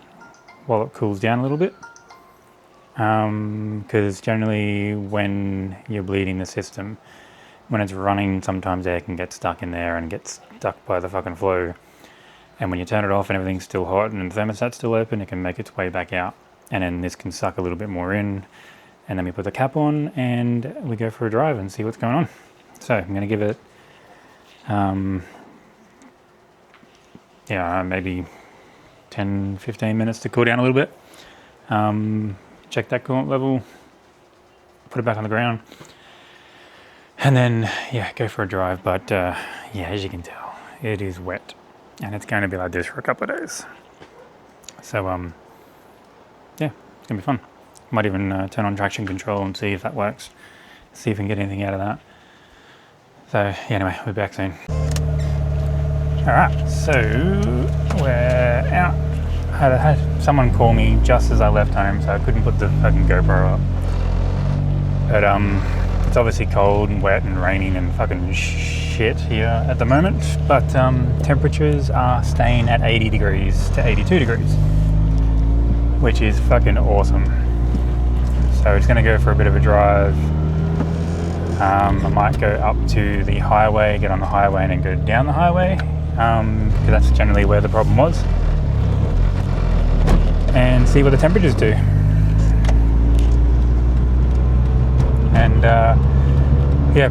S1: while it cools down a little bit. Because generally when you're bleeding the system, when it's running, sometimes air can get stuck in there and get stuck by the fucking flow. And when you turn it off and everything's still hot and the thermostat's still open, it can make its way back out. And then this can suck a little bit more in. And then we put the cap on and we go for a drive and see what's going on. So I'm going to give it, maybe 10-15 minutes to cool down a little bit. Check that coolant level, put it back on the ground. And then, yeah, go for a drive. But as you can tell, it is wet. And it's going to be like this for a couple of days. So, it's going to be fun. Might even turn on traction control and see if that works. See if we can get anything out of that. So, anyway, we'll be back soon. Alright, so we're out. I had someone call me just as I left home, so I couldn't put the fucking GoPro up. But, it's obviously cold and wet and raining and fucking shit here at the moment, but temperatures are staying at 80 degrees to 82 degrees, which is fucking awesome. So it's going to go for a bit of a drive. I might go up to the highway, get on the highway and then go down the highway, because that's generally where the problem was, and see what the temperatures do. And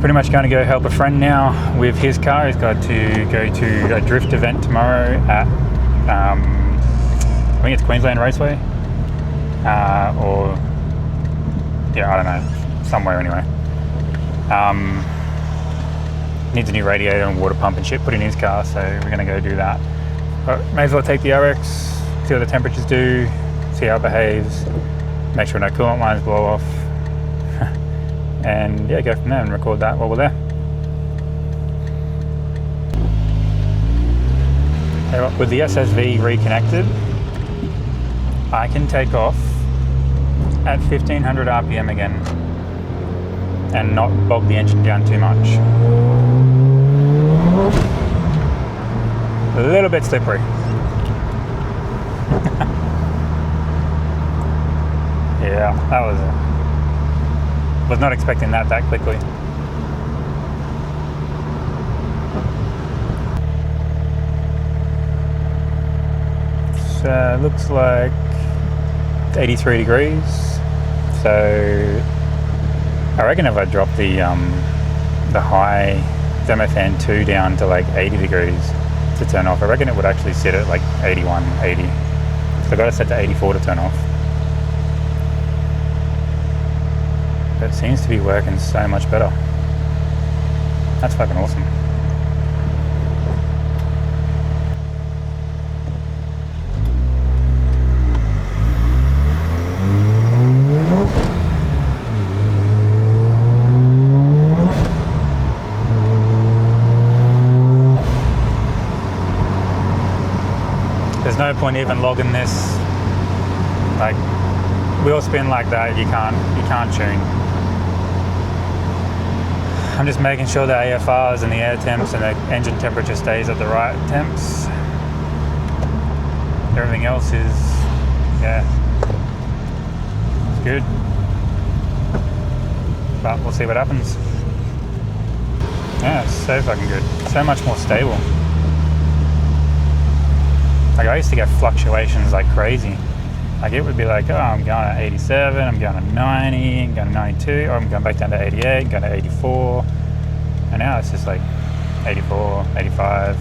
S1: pretty much going to go help a friend now with his car. He's got to go to a drift event tomorrow at, I think it's Queensland Raceway, I don't know, somewhere anyway. Needs a new radiator and water pump and shit put in his car, so we're going to go do that. But may as well take the RX, see what the temperatures do, see how it behaves, make sure no coolant lines blow off. And go from there and record that while we're there. With the SSV reconnected, I can take off at 1500 RPM again and not bog the engine down too much. A little bit slippery. Yeah, that was not expecting that quickly. So looks like 83 degrees. So I reckon if I drop the high thermofan 2 down to like 80 degrees to turn off, I reckon it would actually sit at like 81, 80. So I got it set to 84 to turn off. But it seems to be working so much better. That's fucking awesome. There's no point even logging this. Like, wheel spin like that, you can't tune. I'm just making sure the AFRs and the air temps and the engine temperature stays at the right temps. Everything else is, yeah, it's good. But we'll see what happens. Yeah, it's so fucking good. So much more stable. Like, I used to get fluctuations like crazy. Like, it would be like, oh, I'm going at 87, I'm going to 90, I'm going to 92, or I'm going back down to 88, going to 84. And now it's just like 84, 85,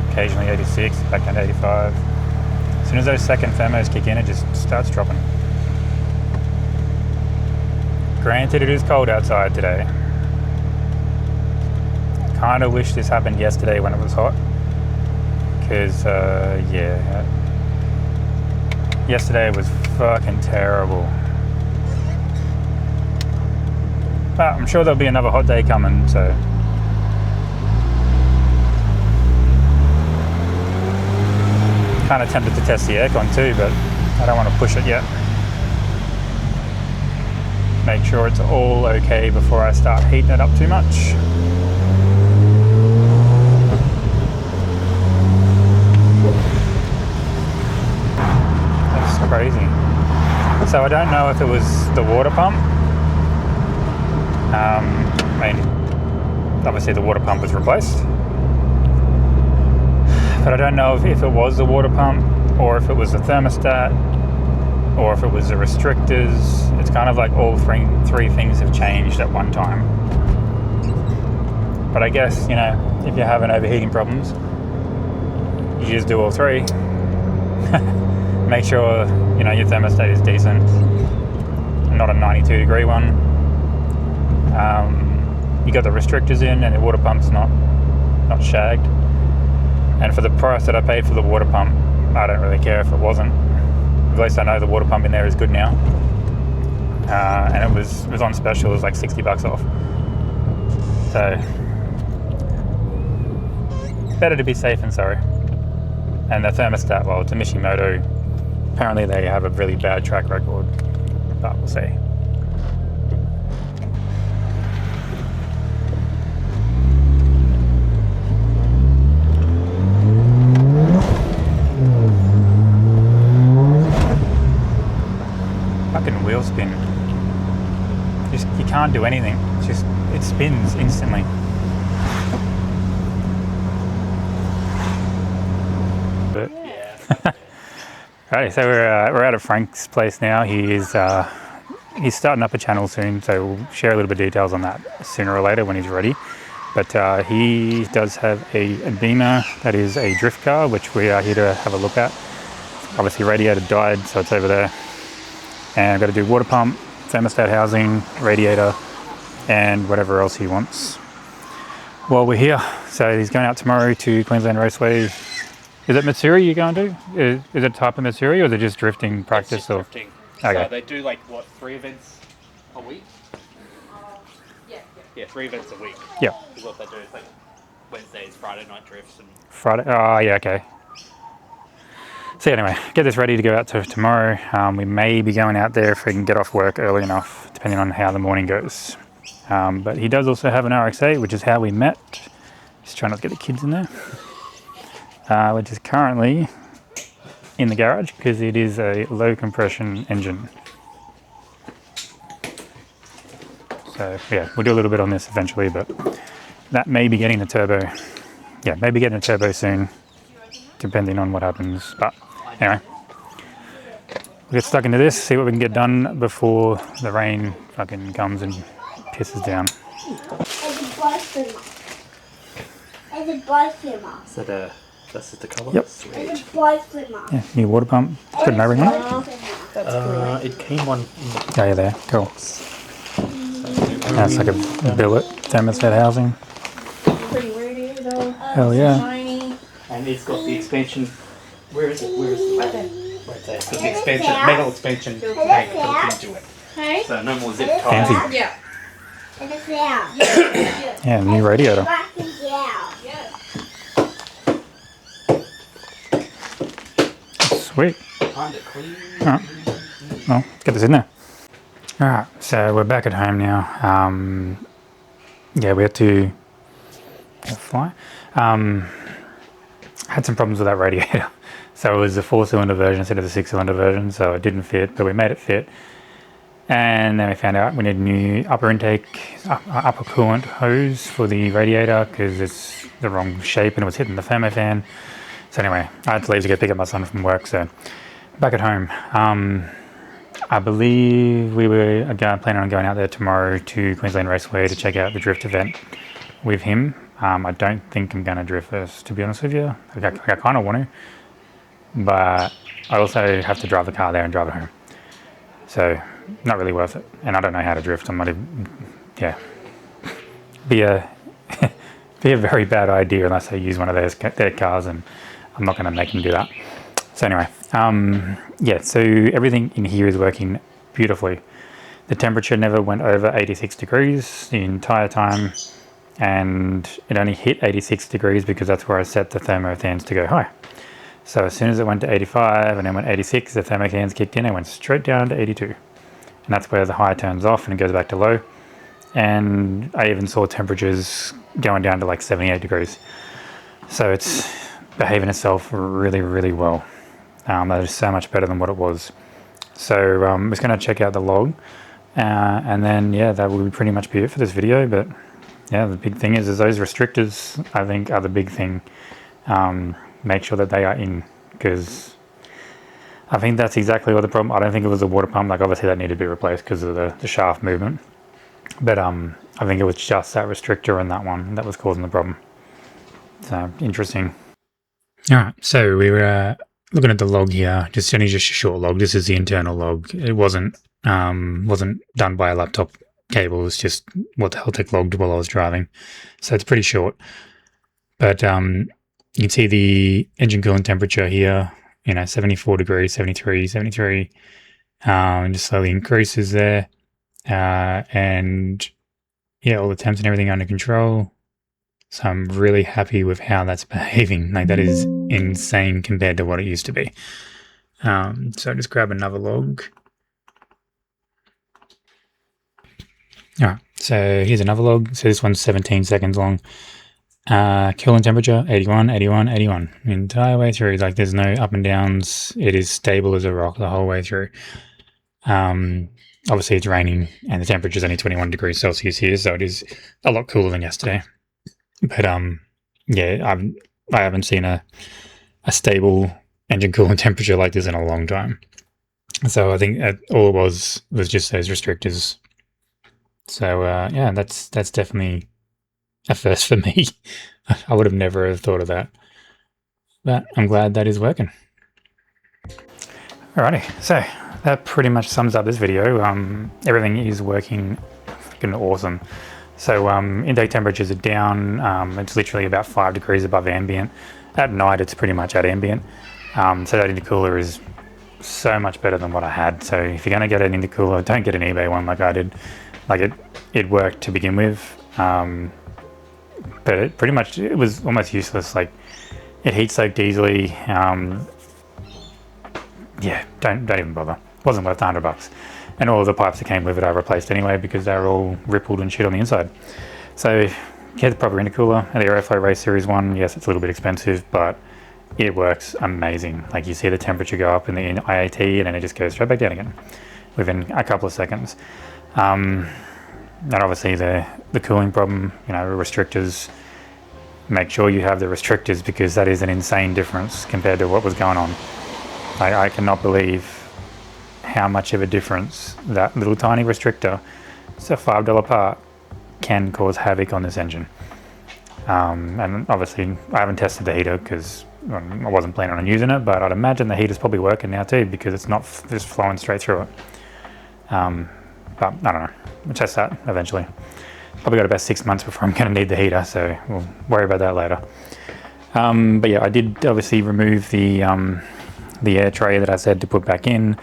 S1: occasionally 86, back down to 85. As soon as those second thermos kick in, it just starts dropping. Granted, it is cold outside today. Kind of wish this happened yesterday when it was hot. Because, yeah, yesterday was fucking terrible. But I'm sure there'll be another hot day coming, so. Kind of tempted to test the aircon too, but I don't want to push it yet. Make sure it's all okay before I start heating it up too much. That's crazy. So I don't know if it was the water pump. I mean, obviously the water pump was replaced. But I don't know if it was the water pump, or if it was the thermostat, or if it was the restrictors. It's kind of like all three things have changed at one time. But I guess, you know, if you're having overheating problems, you just do all three. Make sure, you know, your thermostat is decent, not a 92 degree one. You got the restrictors in, and the water pump's not shagged. And for the price that I paid for the water pump, I don't really care if it wasn't. At least I know the water pump in there is good now. And it was on special. It was like $60 off. So better to be safe than sorry. And the thermostat, well, it's a Mishimoto. Apparently they have a really bad track record, but we'll see. Fucking wheel spin. You can't do anything. It spins instantly. But
S2: Yeah.
S1: right, so we're out of Frank's place now. He's starting up a channel soon, so we'll share a little bit of details on that sooner or later when he's ready. But he does have a Beamer that is a drift car, which we are here to have a look at. Obviously radiator died, so it's over there. And I've got to do water pump, thermostat housing, radiator, and whatever else he wants. Well, we're here. So he's going out tomorrow to Queensland Raceway. Is it Matsuri you're going to? Is it a type of Matsuri, or is it just drifting practice?
S2: It's just drifting.
S1: Okay.
S2: So they do like, what, 3 events a week? Yeah, 3 events a week.
S1: Yeah.
S2: Is what they do. It's like Wednesdays, Friday night drifts, and
S1: Friday. Oh, yeah, okay. So anyway, get this ready to go out to tomorrow. We may be going out there if we can get off work early enough, depending on how the morning goes. But he does also have an RX-8, which is how we met. Just trying not to get the kids in there. Which is currently in the garage because it is a low compression engine. So yeah, we'll do a little bit on this eventually, but that may be getting a turbo. Yeah, maybe getting a turbo soon, depending on what happens. But anyway, we'll get stuck into this, see what we can get done before the rain fucking comes and pisses down.
S3: Is that this is the colour?
S1: Yep.
S3: Sweet.
S1: Yeah, new water pump. Good and everything.
S3: It came on.
S1: Oh yeah, there. Cool. That's like a billet thermostat housing.
S4: Pretty radiator though.
S1: Hell yeah.
S4: Shiny.
S3: And it's got the expansion. Where is it? Where is it?
S4: Right there.
S3: Right there. It's got the expansion, metal expansion tank built into it.
S4: Hey?
S3: So no more zip
S1: Fancy.
S3: tie.
S4: Yeah.
S1: Yeah, new radiator. Sweet.
S3: Kind of clean.
S1: Alright. Well, let's get this in there. Alright, so we're back at home now. Yeah, we had to fly. Had some problems with that radiator. So it was a 4-cylinder version instead of the 6-cylinder version, so it didn't fit, but we made it fit. And then we found out we need a new upper coolant hose for the radiator because it's the wrong shape and it was hitting the thermo fan. So anyway, I had to leave to go pick up my son from work, so back at home. I believe we were planning on going out there tomorrow to Queensland Raceway to check out the drift event with him. I don't think I'm going to drift this, to be honest with you. I kind of want to, but I also have to drive the car there and drive it home. So not really worth it. And I don't know how to drift. I'm not even, yeah. Be a very bad idea unless I use one of their cars, and I'm not going to make them do that. So anyway, yeah, so everything in here is working beautifully. The temperature never went over 86 degrees the entire time, and it only hit 86 degrees because that's where I set the thermo fans to go high. So as soon as it went to 85 and then went 86, the thermo fans kicked in and went straight down to 82. And that's where the high turns off and it goes back to low. And I even saw temperatures going down to like 78 degrees. So it's behaving itself really, really well. That is so much better than what it was. So I'm just going to check out the log. And then, yeah, that will pretty much be it for this video. But yeah, the big thing is those restrictors, I think, are the big thing. Make sure that they are in, because I think that's exactly what the problem. I don't think it was the water pump. Like obviously that needed to be replaced because of the shaft movement. But I think it was just that restrictor and that one that was causing the problem. So interesting. All right, so we were looking at the log here. Just only just a short log. This is the internal log. It wasn't done by a laptop cable. It's just what the Heltec logged while I was driving. So it's pretty short. But you can see the engine coolant temperature here, 74 degrees, 73, 73, and just slowly increases there. And yeah, all the temps and everything under control. So I'm really happy with how that's behaving. Like that is insane compared to what it used to be. So just grab another log. All right, so here's another log. So this one's 17 seconds long. Coolant temperature 81, 81, 81 the entire way through. Like there's no up and downs. It is stable as a rock the whole way through. Obviously it's raining and the temperature is only 21 degrees Celsius here, so it is a lot cooler than yesterday. But yeah, I haven't seen a stable engine coolant temperature like this in a long time. So I think all it was just those restrictors. So yeah, that's definitely a first for me. I would have never thought of that. But I'm glad that is working. Alrighty, so that pretty much sums up this video. Everything is working freaking awesome. So intake temperatures are down. It's literally about 5 degrees above ambient. At night, it's pretty much at ambient. So that intercooler is so much better than what I had. So if you're going to get an intercooler, don't get an eBay one like I did. Like it worked to begin with. But it was almost useless. Like it heat soaked easily. yeah, don't even bother. Wasn't worth $100. And all of the pipes that came with it I replaced anyway because they were all rippled and shit on the inside. So get the proper intercooler. And the Aeroflow Race Series 1, yes, it's a little bit expensive, but it works amazing. Like you see the temperature go up in the IAT and then it just goes straight back down again within a couple of seconds. And obviously the cooling problem, you know, restrictors, make sure you have the restrictors because that is an insane difference compared to what was going on. I cannot believe how much of a difference that little tiny restrictor, it's a $5 part, can cause havoc on this engine. And obviously I haven't tested the heater because I wasn't planning on using it, but I'd imagine the heater's probably working now too because it's not just flowing straight through it. But I don't know, we'll test that eventually. Probably got about 6 months before I'm going to need the heater, so we'll worry about that later. But yeah, I did obviously remove the air tray that I said to put back in.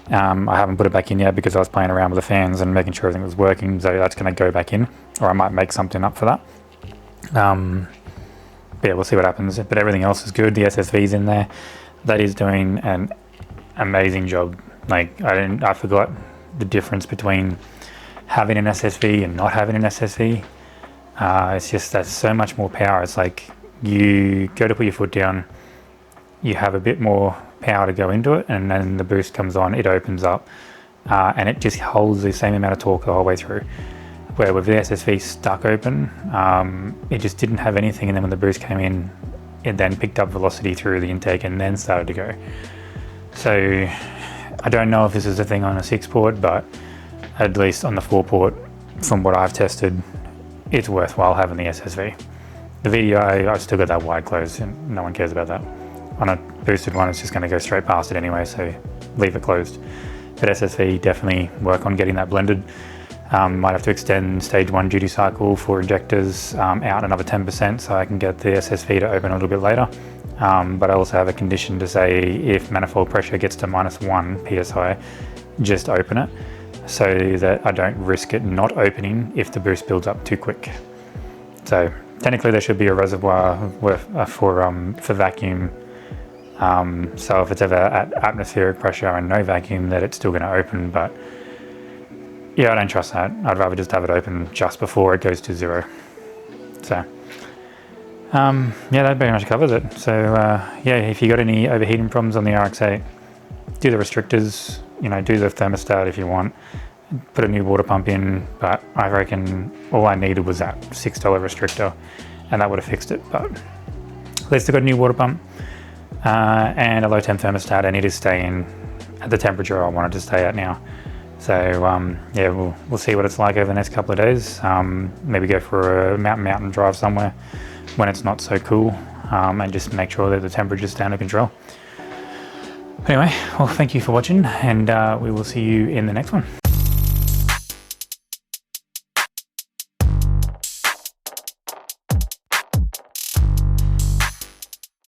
S1: I haven't put it back in yet because I was playing around with the fans and making sure everything was working, so that's going to go back in, or I might make something up for that. But yeah, we'll see what happens, but everything else is good. The SSV's in there. That is doing an amazing job. Like I forgot the difference between having an SSV and not having an SSV. It's just that's so much more power. It's like you go to put your foot down, you have a bit more power to go into it, and then the boost comes on, it opens up, and it just holds the same amount of torque the whole way through. Where with the SSV stuck open, it just didn't have anything, and then when the boost came in, it then picked up velocity through the intake and then started to go. So I don't know if this is a thing on a 6-port, but at least on the 4-port, from what I've tested, it's worthwhile having the SSV. The VDI, I've still got that wide closed, and no one cares about that. On a boosted one, it's just going to go straight past it anyway, so leave it closed. But SSV, definitely work on getting that blended. Might have to extend stage 1 duty cycle for injectors out another 10% so I can get the SSV to open a little bit later. But I also have a condition to say if manifold pressure gets to -1 PSI, just open it so that I don't risk it not opening if the boost builds up too quick. So technically there should be a reservoir for vacuum. So if it's ever at atmospheric pressure and no vacuum, that it's still going to open, but yeah, I don't trust that. I'd rather just have it open just before it goes to 0. So yeah, that pretty much covers it. So yeah, if you got any overheating problems on the RX-8, do the restrictors, you know, do the thermostat if you want, put a new water pump in, but I reckon all I needed was that $6 restrictor and that would have fixed it. But at least I got a new water pump and a low temp thermostat, and it is staying at the temperature I want it to stay at now. So yeah, we'll see what it's like over the next couple of days. Maybe go for a mountain drive somewhere when it's not so cool, and just make sure that the temperature's stay under control. Anyway, well, thank you for watching, and we will see you in the next one.